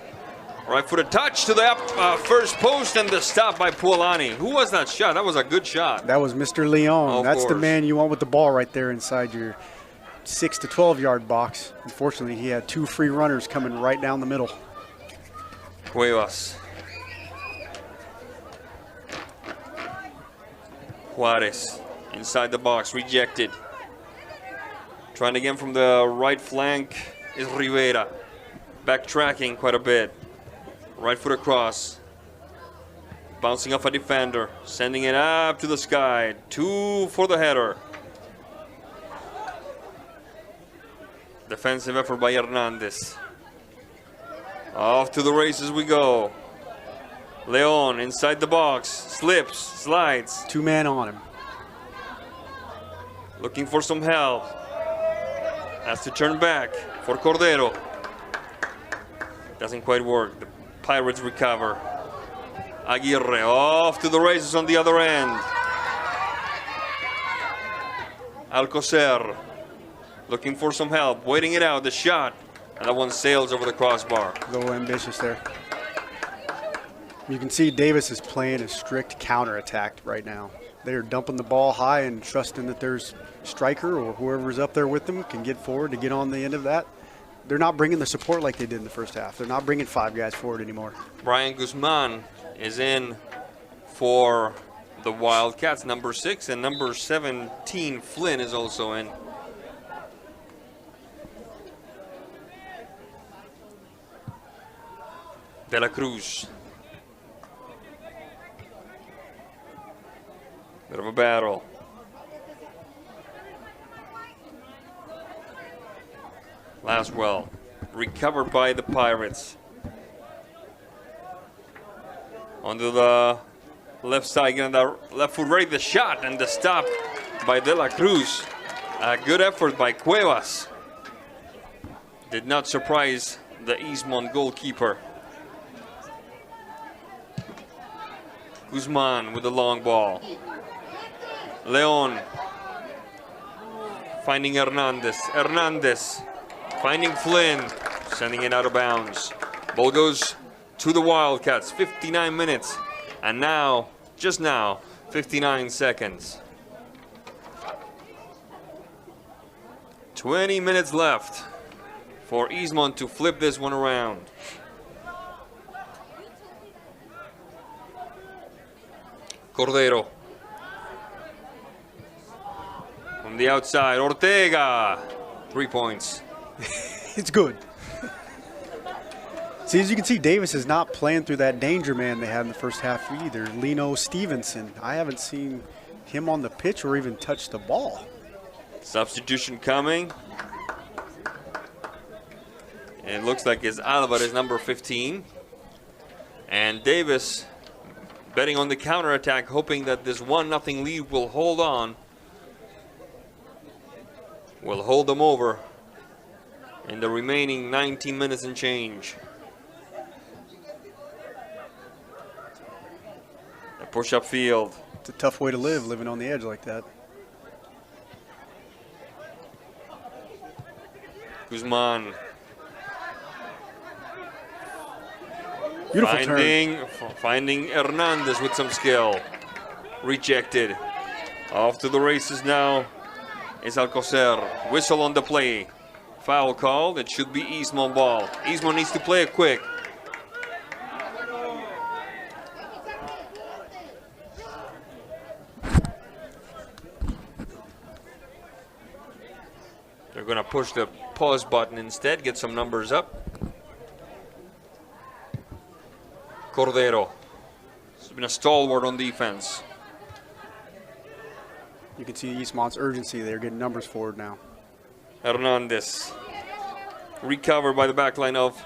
Right-footed touch to the first post, and the stop by Puolani. Who was that shot? That was a good shot. That was Mr. Leon. Of That's the course. man you want with the ball right there inside your 6 to 12 yard box. Unfortunately, he had 2 free runners coming right down the middle. Cuevas. Juarez inside the box, rejected. Trying again from the right flank is Rivera. Backtracking quite a bit. Right foot across. Bouncing off a defender. Sending it up to the sky. 2 for the header. Defensive effort by Hernandez. Off to the races we go. Leon inside the box. Slips, slides. 2 man on him. Looking for some help. Has to turn back for Cordero. Doesn't quite work. The Pirates recover. Aguirre off to the races on the other end. Alcocer looking for some help, waiting it out, the shot. And that one sails over the crossbar. A little ambitious there. You can see Davis is playing a strict counterattack right now. They are dumping the ball high and trusting that there's striker or whoever's up there with them can get forward to get on the end of that. They're not bringing the support like they did in the first half. They're not bringing 5 guys forward anymore. Brian Guzman is in for the Wildcats, number 6, and number 17, Flynn, is also in. De La Cruz. Bit of a battle. Laswell, recovered by the Pirates. Onto the left side, getting that left foot ready, the shot, and the stop by De La Cruz. A good effort by Cuevas. Did not surprise the Eastmont goalkeeper. Guzman with the long ball. Leon finding Hernandez. Hernandez finding Flynn, sending it out of bounds. Ball goes to the Wildcats. 59 minutes. And now, just now, 59 seconds. 20 minutes left for Eastmont to flip this one around. Cordero. From the outside, Ortega. 3 points. It's good. See, as you can see, Davis is not playing through that danger man they had in the first half either. Lino Stevenson, I haven't seen him on the pitch or even touch the ball. Substitution coming. And it looks like it's Alvarez, number 15. And Davis betting on the counterattack, hoping that this 1-0 lead will hold on. Will hold them over in the remaining 19 minutes and change. A push-up field. It's a tough way to live, living on the edge like that. Guzman. Beautiful turn. Finding Hernandez with some skill. Rejected. Off to the races now is Alcocer. Whistle on the play. Foul called. It should be Eastmont ball. Eastmont needs to play it quick. They're going to push the pause button instead, get some numbers up. Cordero has been a stalwart on defense. You can see Eastmont's urgency. They're getting numbers forward now. Hernandez. Recovered by the back line of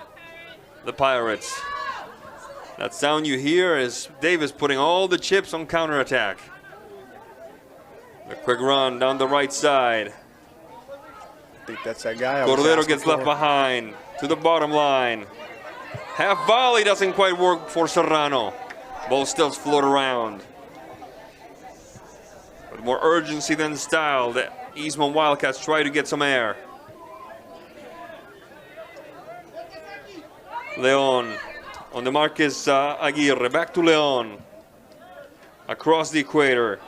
the Pirates. That sound you hear is Davis putting all the chips on counterattack. The quick run down the right side. I think that's that guy. Cordero gets left behind to the bottom line. Half volley doesn't quite work for Serrano. Ball still float around. With more urgency than style, the Eastmont Wildcats try to get some air. Leon on the Marquez Aguirre. Back to Leon. Across the equator.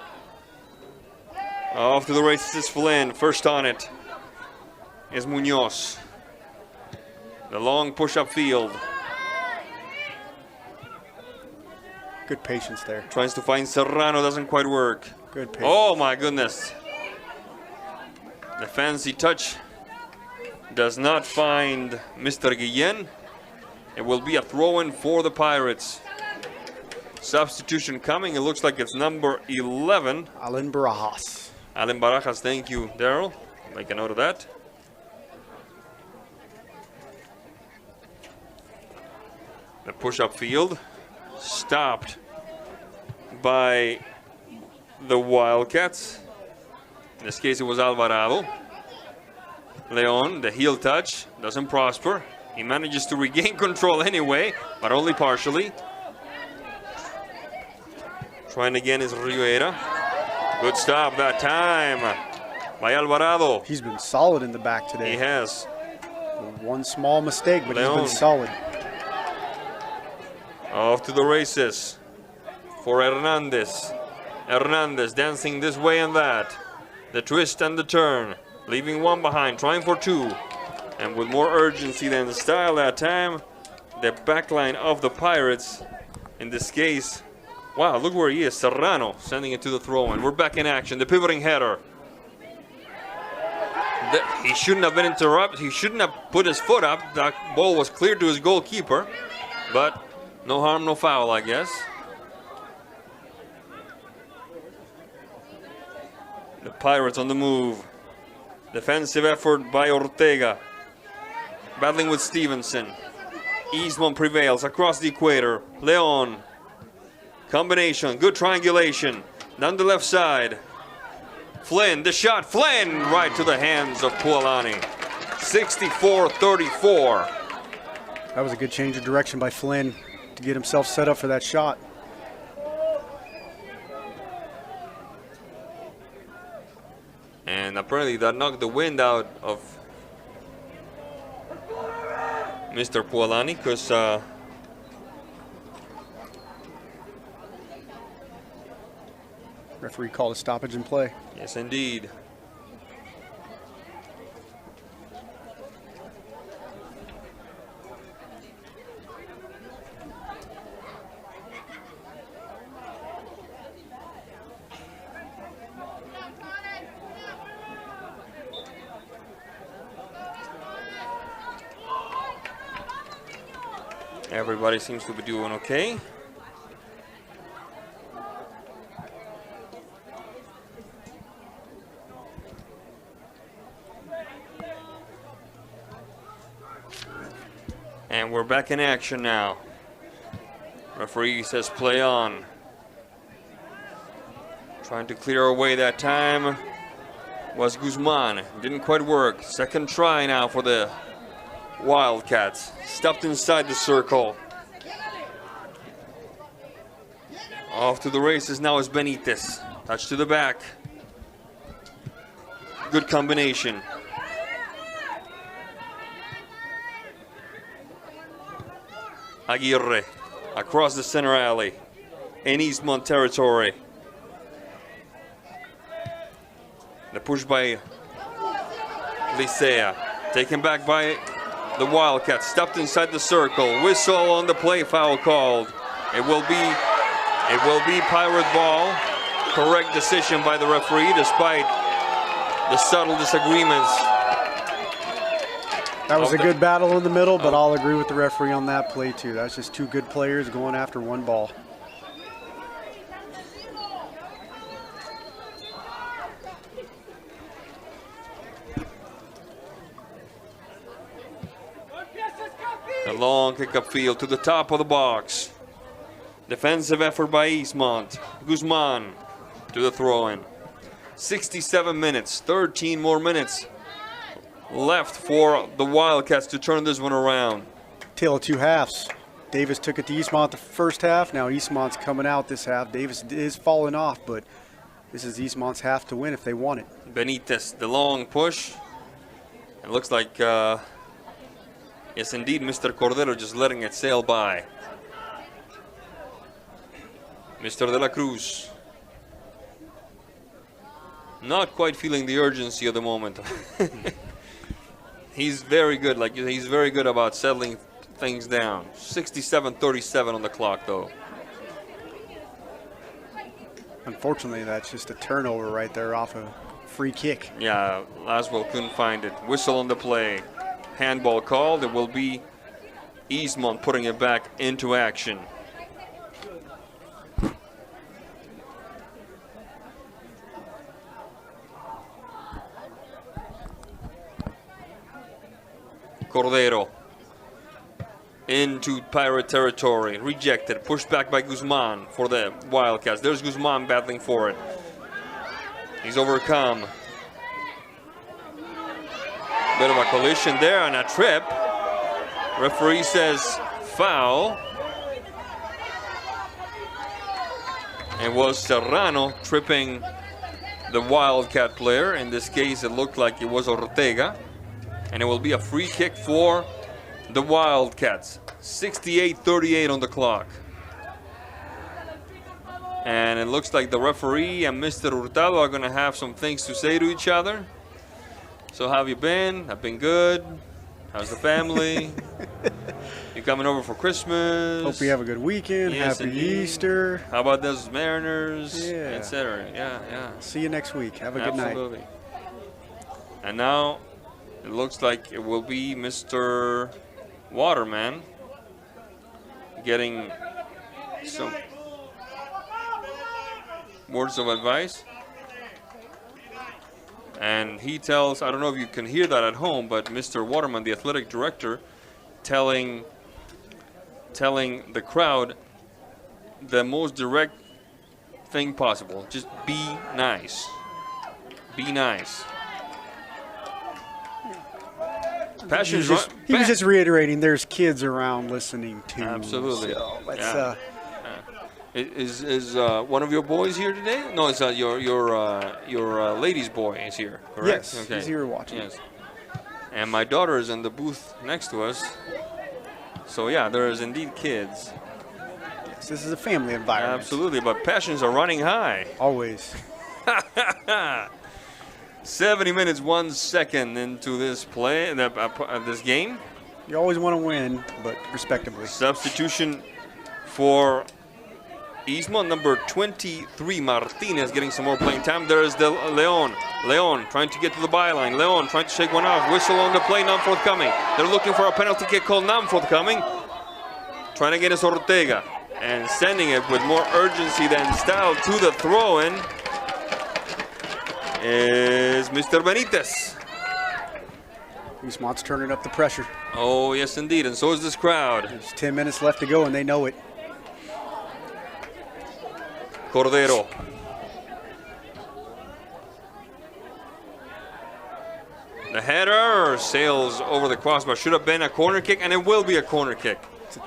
Off to the races is Flynn. First on it is Munoz. The long push-up field. Good patience there. Tries to find Serrano, doesn't quite work. Good patience. Oh my goodness. The fancy touch does not find Mr. Guillen. It will be a throw-in for the Pirates. Substitution coming. It looks like it's number 11. Alan Barajas. Alan Barajas, thank you, Daryl. Make a note of that. The push-up field stopped by the Wildcats. In this case, it was Alvarado. Leon, the heel touch, doesn't prosper. He manages to regain control anyway, but only partially. Trying again is Rivera. Good stop that time by Alvarado. He's been solid in the back today. He has. One small mistake, but Leon. he's been solid. Off to the races for Hernandez. Hernandez dancing this way and that. The twist and the turn. Leaving one behind, trying for two. And with more urgency than style that time, the backline of the Pirates, in this case, wow, look where he is, Serrano, sending it to the throw-in. We're back in action, the pivoting header. He shouldn't have been interrupted. He shouldn't have put his foot up. That ball was cleared to his goalkeeper, but no harm, no foul, I guess. The Pirates on the move. Defensive effort by Ortega. Battling with Stevenson. Eastmont prevails across the equator. Leon. Combination, good triangulation. Down the left side. Flynn, the shot. Flynn right to the hands of Pualani. 64-34. That was a good change of direction by Flynn to get himself set up for that shot. And apparently that knocked the wind out of Mr. Puolani, because referee called a stoppage in play. yes, indeed. Everybody seems to be doing okay. And we're back in action now. Referee says play on. Trying to clear away that time was Guzman. Didn't quite work. Second try now for the Wildcats. Stuffed inside the circle. Off to the races now is Benitez. Touch to the back. Good combination. Aguirre across the center alley in Eastmont territory. The push by Licea. Taken back by the Wildcats. Stuffed inside the circle. Whistle on the play. Foul called. It will be Pirate ball. Correct decision by the referee despite the subtle disagreements. That was a good battle in the middle, but I'll agree with the referee on that play too. That's just two good players going after one ball. A long kick upfield to the top of the box. Defensive effort by Eastmont. Guzman to the throw-in. 67 minutes, 13 more minutes left for the Wildcats to turn this one around. Tale of two halves. Davis took it to Eastmont the first half. Now Eastmont's coming out this half. Davis is falling off, but this is Eastmont's half to win if they want it. Benitez, the long push. It looks like, yes indeed, Mr. Cordero just letting it sail by. Mr. De La Cruz. Not quite feeling the urgency of the moment. He's very good, he's very good about settling things down. 67-37 on the clock, though. Unfortunately, that's just a turnover right there off a free kick. Yeah, Laswell couldn't find it. Whistle on the play. Handball called. It will be Eastmont putting it back into action. Cordero into Pirate territory. Rejected. Pushed back by Guzman for the Wildcats. There's Guzman battling for it. He's overcome. Bit of a collision there and a trip. Referee says foul. It was Serrano tripping the Wildcat player. In this case, it looked like it was Ortega. And it will be a free kick for the Wildcats. 68-38 on the clock. And it looks like the referee and Mr. Hurtado are going to have some things to say to each other. So how have you been? I've been good. How's the family? You coming over for Christmas? Hope you have a good weekend. Yes, Happy indeed. Easter. How about those Mariners? Yeah. Etc. Yeah, yeah. See you next week. Have a good night. Absolutely. And now it looks like it will be Mr. Waterman getting some words of advice. And he tells, I don't know if you can hear that at home, but Mr. Waterman, the athletic director, telling the crowd the most direct thing possible. Just be nice. Be nice. He was just reiterating there's kids around listening too. Absolutely. So let's, yeah. Is one of your boys here today? No, it's your ladies' boy is here, correct? Yes, he's here watching. Yes. And my daughter is in the booth next to us. So yeah, there is indeed kids. Yes, this is a family environment. Absolutely, but passions are running high. Always. 70 minutes, 1 second into this play, this game. You always want to win, but respectively. Substitution for Eastmont, number 23, Martinez, getting some more playing time. There's the Leon. Leon trying to get to the byline. Leon trying to shake one off. Whistle on the play, none forthcoming. They're looking for a penalty kick called, none forthcoming. Trying to get us Ortega. And sending it with more urgency than style to the throw-in is Mr. Benitez. Eastmont's turning up the pressure. Oh, yes, indeed, and so is this crowd. There's 10 minutes left to go, and they know it. Cordero. The header sails over the crossbar. Should have been a corner kick, and it will be a corner kick.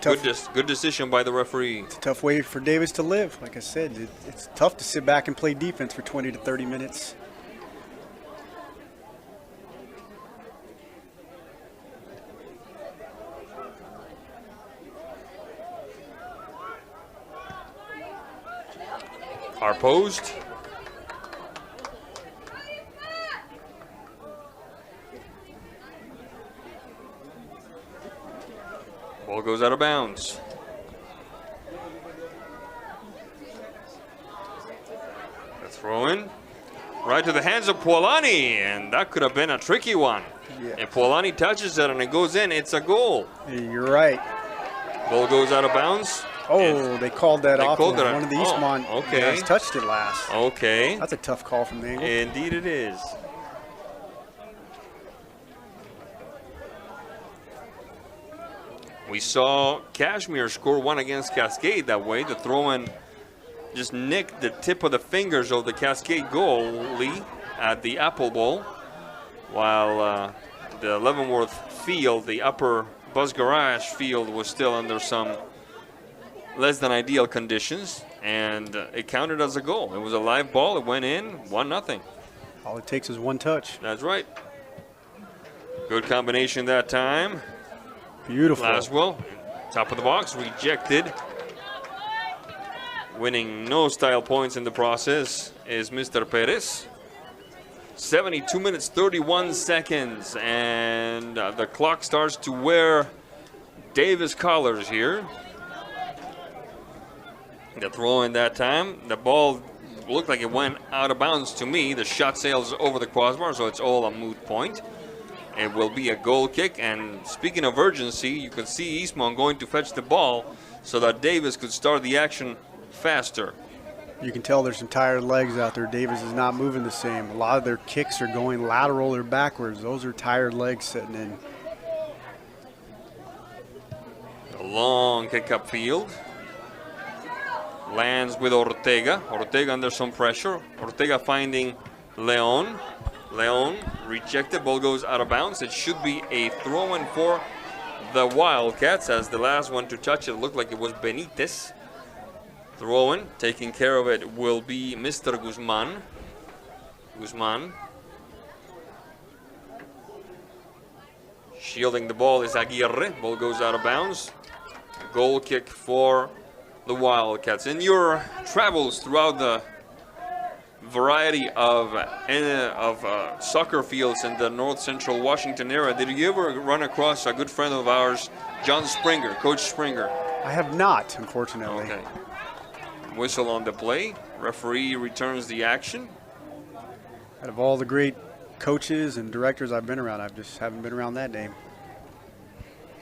Good decision by the referee. It's a tough way for Davis to live. Like I said, it's tough to sit back and play defense for 20 to 30 minutes. Our post. Ball goes out of bounds. The throw in. Right to the hands of Poolani, and that could have been a tricky one. Yeah. If Poolani touches it and it goes in, it's a goal. You're right. Ball goes out of bounds. Oh, they called that off. Called One of the Eastmont guys touched it last. Okay. That's a tough call from the angle. Indeed it is. We saw Kashmir score one against Cascade that way. The throw-in just nicked the tip of the fingers of the Cascade goalie at the Apple Bowl, while the Leavenworth field, the upper Buzz Garage field, was still under some less than ideal conditions, and it counted as a goal. It was a live ball. It went in, 1-0. All it takes is one touch. That's right. Good combination that time. Beautiful. Laswell, top of the box, rejected. Winning no style points in the process is Mr. Perez. 72 minutes, 31 seconds, and the clock starts to wear Davis colors here. The throw in that time, the ball looked like it went out of bounds to me. The shot sails over the crossbar, so it's all a moot point. It will be a goal kick, and speaking of urgency, you could see Eastmont going to fetch the ball so that Davis could start the action faster. You can tell there's some tired legs out there. Davis is not moving the same. A lot of their kicks are going lateral or backwards. Those are tired legs sitting in. A long kick up field. Lands with Ortega. Ortega under some pressure. Ortega finding Leon. Leon rejected. Ball goes out of bounds. It should be a throw-in for the Wildcats, as the last one to touch it looked like it was Benitez. Throw-in, taking care of it will be Mr. Guzman. Guzman. Shielding the ball is Aguirre. Ball goes out of bounds. Goal kick for the Wildcats. In your travels throughout the variety of soccer fields in the North Central Washington area, did you ever run across a good friend of ours, John Springer, Coach Springer? I have not, unfortunately. Okay. Whistle on the play. Referee returns the action. Out of all the great coaches and directors I've been around, I just haven't been around that name.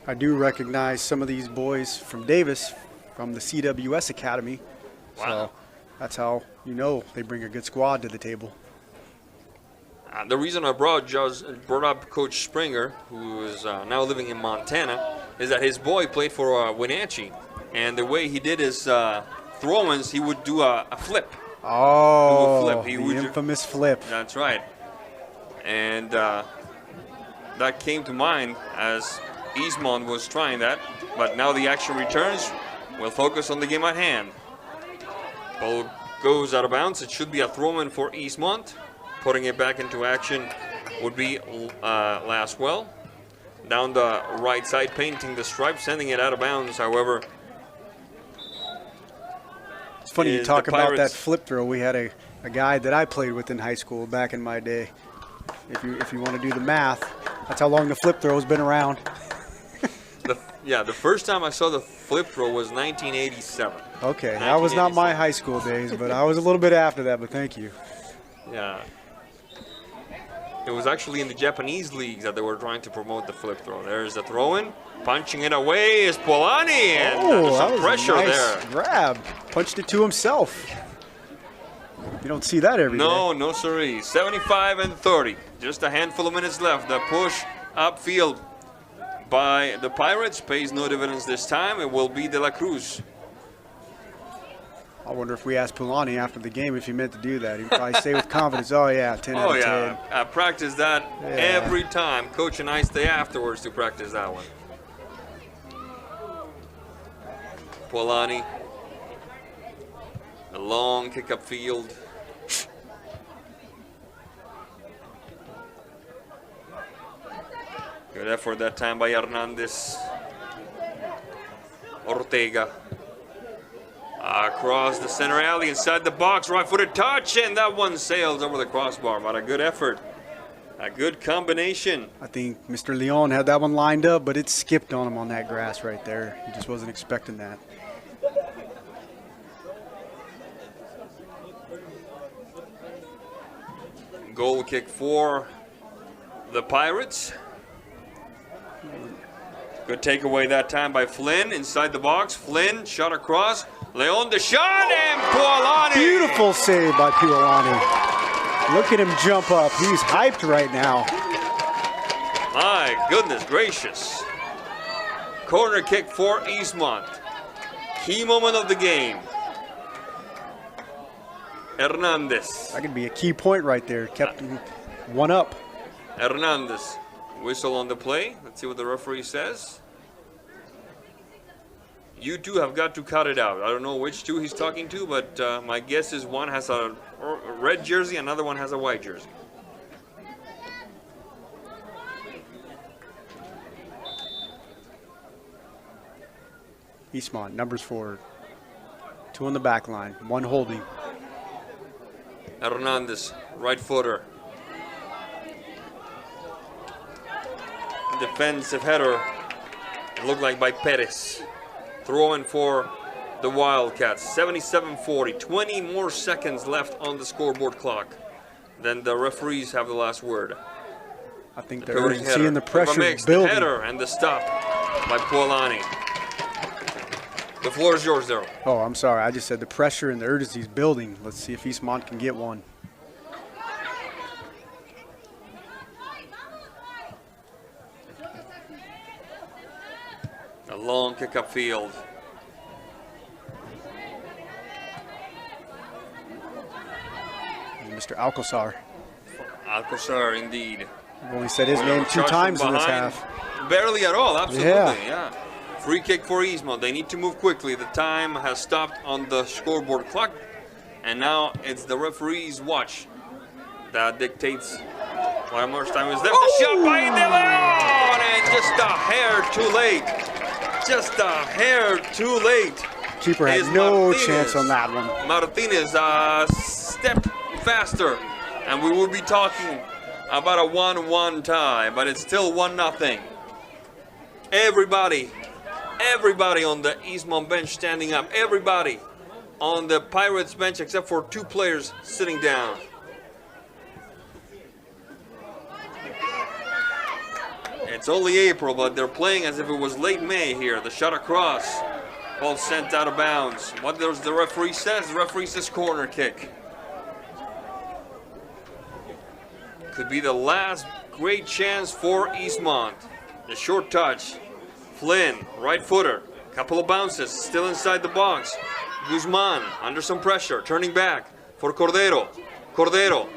I do recognize some of these boys from Davis, from the CWS Academy. Wow. So that's how you know they bring a good squad to the table. The reason I brought up Coach Springer, who is now living in Montana, is that his boy played for Wenatchee, and the way he did his throw-ins, he would do a flip. Oh, the infamous flip. That's right. And that came to mind as Eastmont was trying that, but now the action returns. We'll focus on the game at hand. Ball goes out of bounds. It should be a throw-in for Eastmont. Putting it back into action would be Laswell. down the right side, painting the stripe, sending it out of bounds. However, it's funny you talk about that Pirates- flip throw. We had a guy that I played with in high school back in my day. If you want to do the math, that's how long the flip throw has been around. The first time I saw the flip throw was 1987. Okay, that was not my high school days, but I was a little bit after that, but thank you. Yeah. It was actually in the Japanese leagues that they were trying to promote the flip throw. There's the throw-in. Punching it away is Polanyi, and there's that some was pressure a nice there. grab. Punched it to himself. You don't see that every day. No siree. 75 and 30. Just a handful of minutes left. The push upfield by the Pirates pays no dividends this time. It will be De La Cruz. I wonder if we asked Polanyi after the game if he meant to do that. He'd probably say with confidence, oh yeah, 10 out Oh of 10. yeah, I practice that every time. Coach and I stay afterwards to practice that one. Polanyi. A long kick up field. Good effort that time by Hernandez. Ortega. Across the center alley, inside the box, right-footed touch, and that one sails over the crossbar. But a good effort. A good combination. I think Mr. Leon had that one lined up, but it skipped on him on that grass right there. He just wasn't expecting that. Goal kick for the Pirates. Good takeaway that time by Flynn inside the box. Flynn shot across. Leon the shot and Polanyi. Beautiful save by Polanyi. Look at him jump up. He's hyped right now. My goodness gracious. Corner kick for Eastmont. Key moment of the game. Hernandez. That could be a key point right there. Kept him one up. Hernandez. Whistle on the play. Let's see what the referee says. You two have got to cut it out. I don't know which two he's talking to, but my guess is one has a red jersey, another one has a white jersey. Eastmont, numbers forward. 2 on the back line, 1 holding. Hernandez, right footer. Defensive header. It looked like by Perez. Throwing for the Wildcats. 77-40. 20 more seconds left on the scoreboard clock. Then the referees have the last word. I think the urgency and the pressure The building. header and the stop by Polanyi. The floor is yours, Daryl. Oh, I'm sorry. I just said the pressure and the urgency is building. Let's see if Eastmont can get one. A long kick up field. And Mr. Alcazar. Alcazar, indeed. I've only said his name 2 Charging times in this behind. half. Barely at all, absolutely, Yeah. yeah. Free kick for Eastmont. They need to move quickly. The time has stopped on the scoreboard clock, and now it's the referee's watch that dictates how much time is left. The shot by De Leon, and just a hair too late. Just a hair too late. Keeper had Is no Martinez. chance on that one. Martinez a step faster, and we will be talking about a 1-1 tie, but it's still 1-0. Everybody on the Eastmont bench standing up. Everybody on the Pirates bench except for 2 players sitting down. It's only April, but they're playing as if it was late May here. The shot across. Ball sent out of bounds. What does the referee says? The referee says corner kick. Could be the last great chance for Eastmont. The short touch. Flynn, right footer. Couple of bounces, still inside the box. Guzman, under some pressure, turning back for Cordero. Cordero,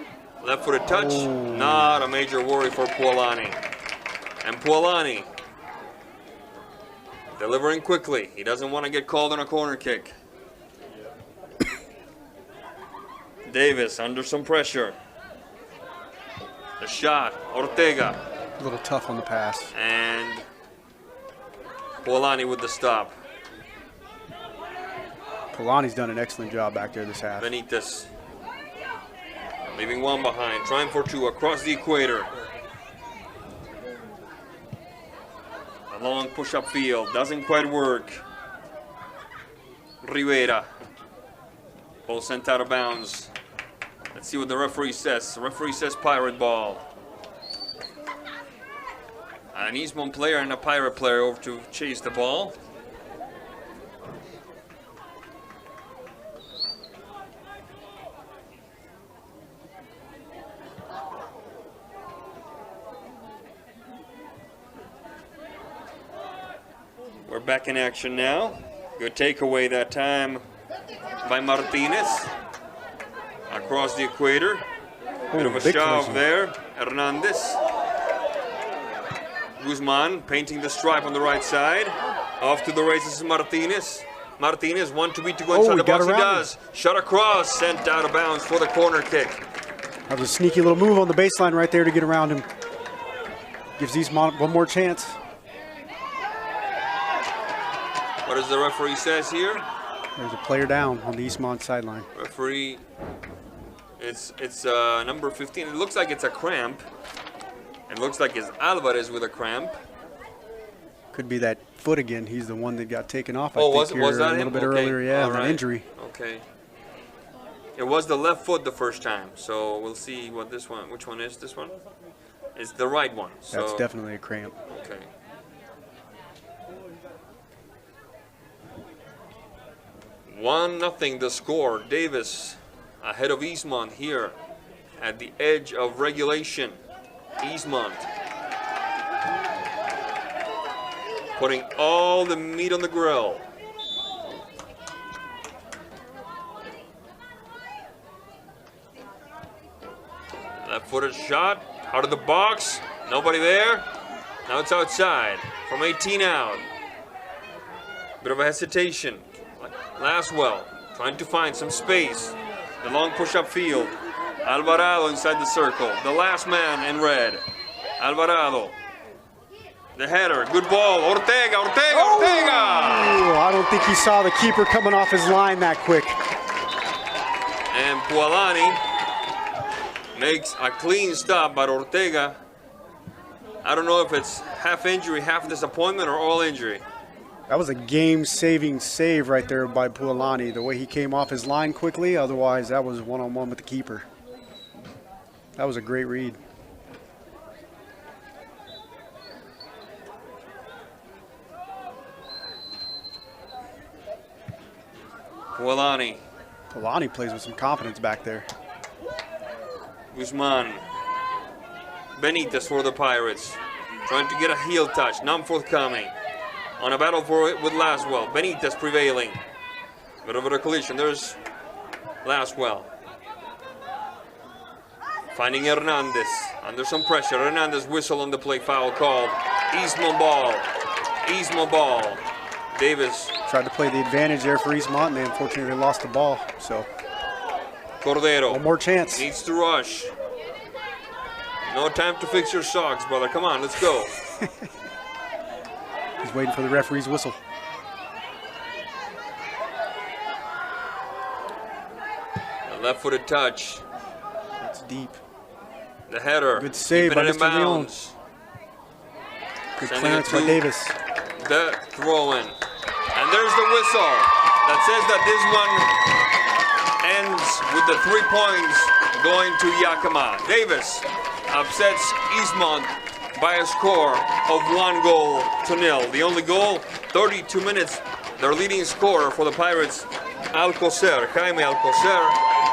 left footed touch. Not a major worry for Polanyi. And Polanyi delivering quickly. He doesn't want to get called on a corner kick. Davis under some pressure. The shot, Ortega. A little tough on the pass. And Poolani with the stop. Poolani's done an excellent job back there this half. Benitez leaving one behind, trying for two across the equator. A long push-up field, doesn't quite work. Rivera, ball sent out of bounds. Let's see what the referee says. The referee says Pirate ball. An Eastmont player and a Pirate player over to chase the ball. We're back in action now. Good takeaway that time by Martinez. Across the equator. Bit of a shove there. Hernandez. Guzman painting the stripe on the right side. Off to the races is Martinez. Martinez, one to beat to go inside the box. He does. Shot across, sent out of bounds for the corner kick. That was a sneaky little move on the baseline right there to get around him. Gives Eastmont one more chance. What does the referee says here? There's a player down on the Eastmont sideline. Referee, it's number 15. It looks like it's a cramp. It looks like it's Alvarez with a cramp. Could be that foot again. He's the one that got taken off. Oh, I think was that a little him? bit Okay. earlier, yeah, All an right. injury. Okay. It was the left foot the first time, so we'll see what this one. Which one is this one? It's the right one. So. That's definitely a cramp. Okay. One nothing the score. Davis ahead of Eastmont here at the edge of regulation. Eastmont putting all the meat on the grill. Left-footed shot out of the box. Nobody there. Now it's outside from 18 out. Bit of a hesitation. Laswell trying to find some space. The long push-up field. Alvarado inside the circle. The last man in red. Alvarado. The header. Good ball. Ortega. Ortega. I don't think he saw the keeper coming off his line that quick. And Poolani makes a clean stop, but Ortega, I don't know if it's half injury, half disappointment, or all injury. That was a game-saving save right there by Poolani, the way he came off his line quickly. Otherwise, that was one-on-one with the keeper. That was a great read. Poolani. Poolani plays with some confidence back there. Guzman. Benitez for the Pirates. Trying to get a heel touch, none forthcoming. On a battle for it with Laswell. Benitez prevailing. Bit of a collision. There's Laswell. Finding Hernandez. Under some pressure. Hernandez whistle on the play. Foul called. Eastmont ball. Eastmont ball. Davis. Tried to play the advantage there for Eastmont, and they unfortunately lost the ball. So Cordero. one more chance. Needs to rush. No time to fix your socks, brother. Come on, let's go. He's waiting for the referee's whistle. A left-footed touch. That's deep. The header. Good save by Keeping it in Mr. Leon. bounds. Good Sending clearance it by to Davis. The throw-in. And there's the whistle that says that this one ends with the 3 points going to Yakima. Davis upsets Eastmont by a score of 1-0. The only goal, 32 minutes. Their leading scorer for the Pirates, Alcocer, Jaime Alcocer,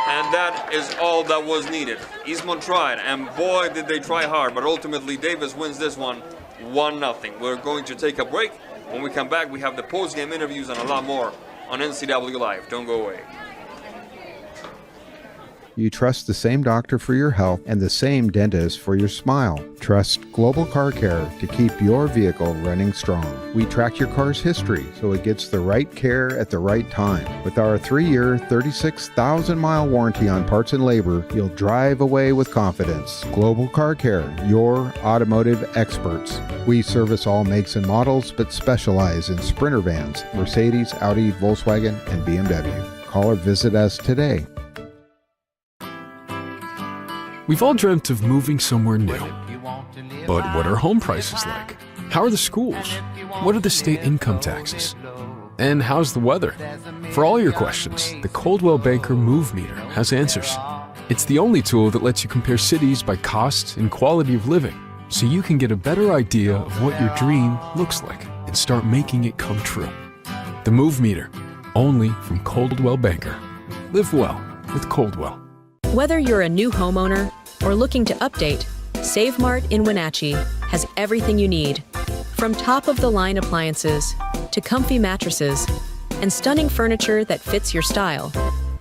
and that is all that was needed. Eastmont tried, and boy did they try hard, but ultimately Davis wins this one 1-0. We're going to take a break. When we come back, we have the post-game interviews and a lot more on NCWLIFE. Don't go away. You trust the same doctor for your health and the same dentist for your smile. Trust Global Car Care to keep your vehicle running strong. We track your car's history so it gets the right care at the right time. With our 3-year, 36,000-mile warranty on parts and labor, you'll drive away with confidence. Global Car Care, your automotive experts. We service all makes and models, but specialize in Sprinter vans, Mercedes, Audi, Volkswagen, and BMW. Call or visit us today. We've all dreamt of moving somewhere new. But what are home prices like? How are the schools? What are the state income taxes? And how's the weather? For all your questions, the Coldwell Banker Move Meter has answers. It's the only tool that lets you compare cities by cost and quality of living, so you can get a better idea of what your dream looks like and start making it come true. The Move Meter, only from Coldwell Banker. Live well with Coldwell. Whether you're a new homeowner or looking to update, Save Mart in Wenatchee has everything you need. From top-of-the-line appliances to comfy mattresses and stunning furniture that fits your style,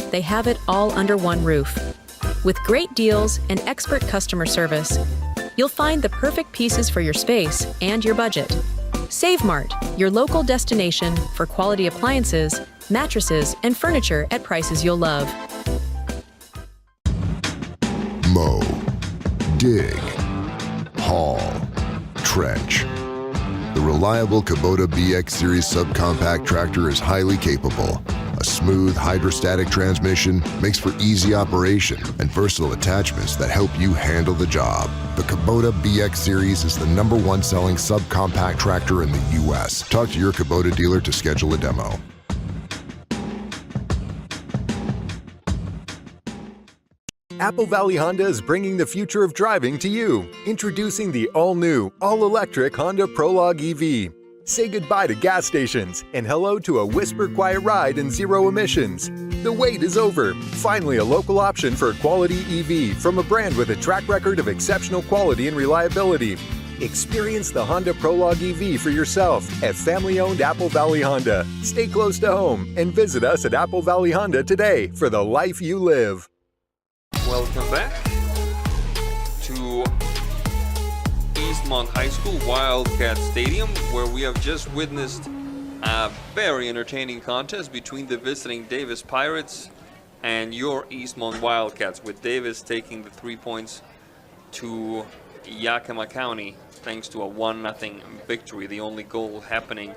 they have it all under one roof. With great deals and expert customer service, you'll find the perfect pieces for your space and your budget. Save Mart, your local destination for quality appliances, mattresses, and furniture at prices you'll love. Mow, dig, haul, trench. The reliable Kubota BX Series subcompact tractor is highly capable. A smooth hydrostatic transmission makes for easy operation and versatile attachments that help you handle the job. The Kubota BX Series is the #1 selling subcompact tractor in the U.S. Talk to your Kubota dealer to schedule a demo. Apple Valley Honda is bringing the future of driving to you. Introducing the all-new, all-electric Honda Prologue EV. Say goodbye to gas stations and hello to a whisper-quiet ride and zero emissions. The wait is over. Finally, a local option for a quality EV from a brand with a track record of exceptional quality and reliability. Experience the Honda Prologue EV for yourself at family-owned Apple Valley Honda. Stay close to home and visit us at Apple Valley Honda today for the life you live. Welcome back to Eastmont High School Wildcat Stadium, where we have just witnessed a very entertaining contest between the visiting Davis Pirates and your Eastmont Wildcats, with Davis taking the 3 points to Yakima County thanks to a 1-0 victory, the only goal happening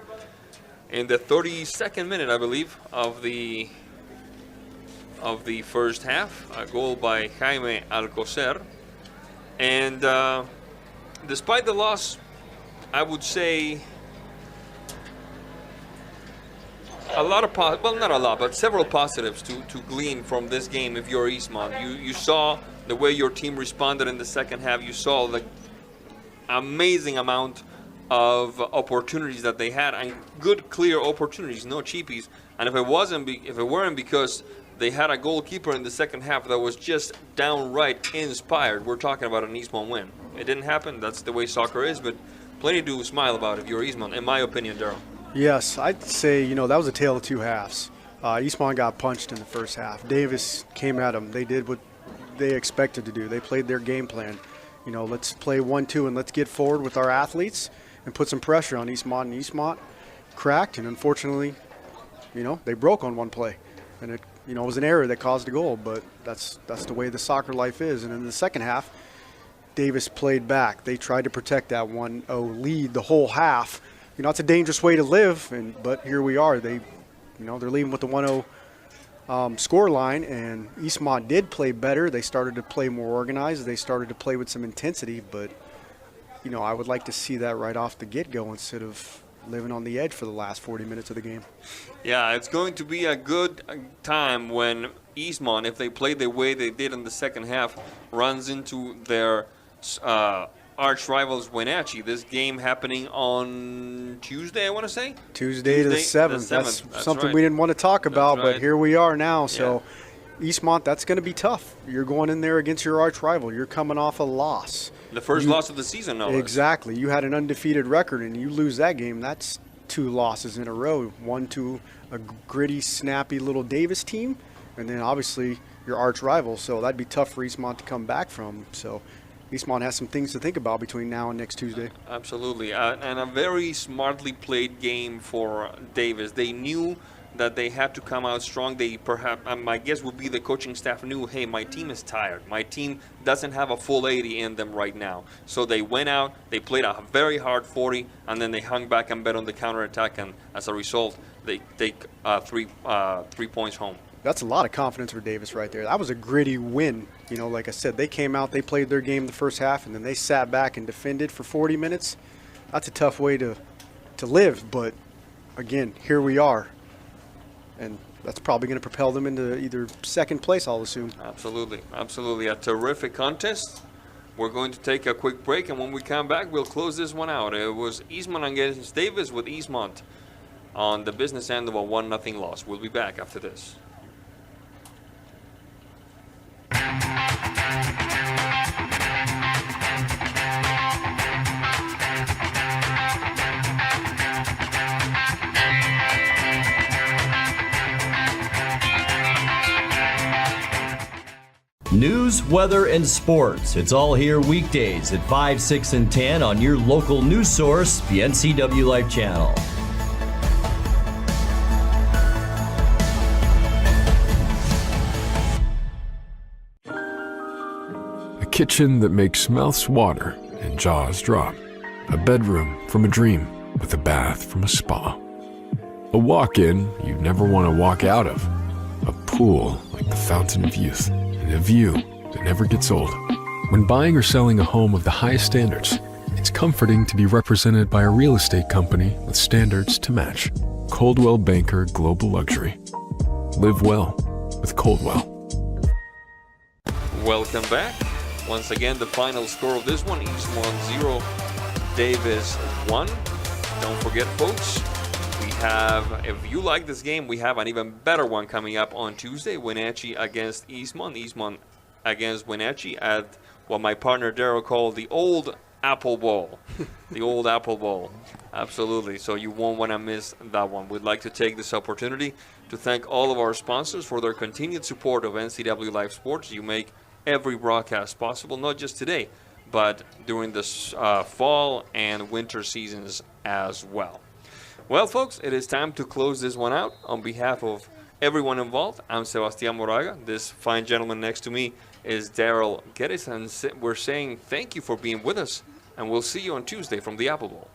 in the 32nd minute, I believe, of the first half, a goal by Jaime Alcocer. And despite the loss, I would say a lot of not a lot, but several positives to glean from this game if you're Eastmont. You saw the way your team responded in the second half. You saw the amazing amount of opportunities that they had, and good, clear opportunities, no cheapies. And if it weren't because they had a goalkeeper in the second half that was just downright inspired, we're talking about an Eastmont win. It didn't happen. That's the way soccer is, but plenty to smile about if you're Eastmont, in my opinion, Daryl. Yes, I'd say, that was a tale of two halves. Eastmont got punched in the first half. Davis came at them. They did what they expected to do. They played their game plan. Let's play 1-2 and let's get forward with our athletes and put some pressure on Eastmont. And Eastmont cracked, and unfortunately, they broke on one play. And it was an error that caused a goal, but that's the way the soccer life is. And in the second half, Davis played back. They tried to protect that 1-0 lead the whole half. It's a dangerous way to live, but here we are. They're leaving with the 1-0 score line, and Eastmont did play better. They started to play more organized. They started to play with some intensity, but I would like to see that right off the get-go instead of living on the edge for the last 40 minutes of the game. Yeah, it's going to be a good time when Eastmont, if they play the way they did in the second half, runs into their arch rivals Wenatchee. This game happening on Tuesday, I want to say? Tuesday the 7th. That's something we didn't want to talk about, but here we are now. So Eastmont, that's going to be tough. You're going in there against your arch rival. You're coming off a loss. The first loss of the season, no less. Exactly. You had an undefeated record, and you lose that game. That's 2 losses in a row. One to a gritty, snappy little Davis team, and then obviously your arch rival. So that'd be tough for Eastmont to come back from. So Eastmont has some things to think about between now and next Tuesday. Absolutely, and a very smartly played game for Davis. They knew that they had to come out strong. They perhaps, my guess would be the coaching staff knew, hey, my team is tired. My team doesn't have a full 80 in them right now. So they went out, they played a very hard 40, and then they hung back and bet on the counterattack, and as a result, they take 3 points home. That's a lot of confidence for Davis right there. That was a gritty win. You know, like I said, they came out, they played their game the first half, and then they sat back and defended for 40 minutes. That's a tough way to live, but again, here we are. And that's probably going to propel them into either second place, I'll assume. Absolutely, absolutely. A terrific contest. We're going to take a quick break, and when we come back, we'll close this one out. It was Eastmont against Davis with Eastmont on the business end of a 1-0 loss. We'll be back after this. News, weather, and sports. It's all here weekdays at 5, 6, and 10 on your local news source, the NCWLIFE channel. A kitchen that makes mouths water and jaws drop. A bedroom from a dream with a bath from a spa. A walk-in you'd never want to walk out of. A pool like the fountain of youth. And a view that never gets old. When buying or selling a home of the highest standards, it's comforting to be represented by a real estate company with standards to match. Coldwell Banker Global Luxury. Live well with Coldwell. Welcome back. Once again, the final score of this one, Eastmont 0, Davis 1. Don't forget, folks, we have, if you like this game, we have an even better one coming up on Tuesday. Wenatchee against Eastmont. Eastmont against Wenatchee at what my partner Daryl called the old Apple Bowl. The old Apple Bowl. Absolutely. So you won't want to miss that one. We'd like to take this opportunity to thank all of our sponsors for their continued support of NCWLIFE Sports. You make every broadcast possible, not just today, but during the fall and winter seasons as well. Well, folks, it is time to close this one out. On behalf of everyone involved, I'm Sebastián Moraga. This fine gentleman next to me is Daryl Geddes, and we're saying thank you for being with us, and we'll see you on Tuesday from the Apple Bowl.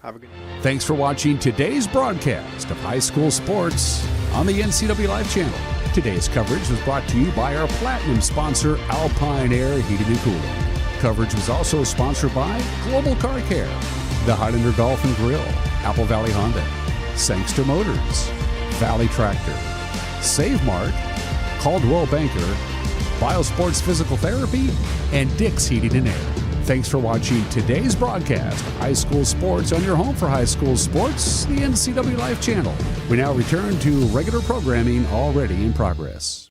Have a good day. Thanks for watching today's broadcast of high school sports on the NCWLIFE channel. Today's coverage was brought to you by our platinum sponsor, Alpine Air Heating and Cooling. Coverage was also sponsored by Global Car Care, the Highlander Golf and Grill, Apple Valley Honda, Sangster Motors, Valley Tractor, Save Mart, Caldwell Banker, Biosports Physical Therapy, and Dick's Heating and Air. Thanks for watching today's broadcast of high school sports on your home for high school sports, the NCWLIFE channel. We now return to regular programming already in progress.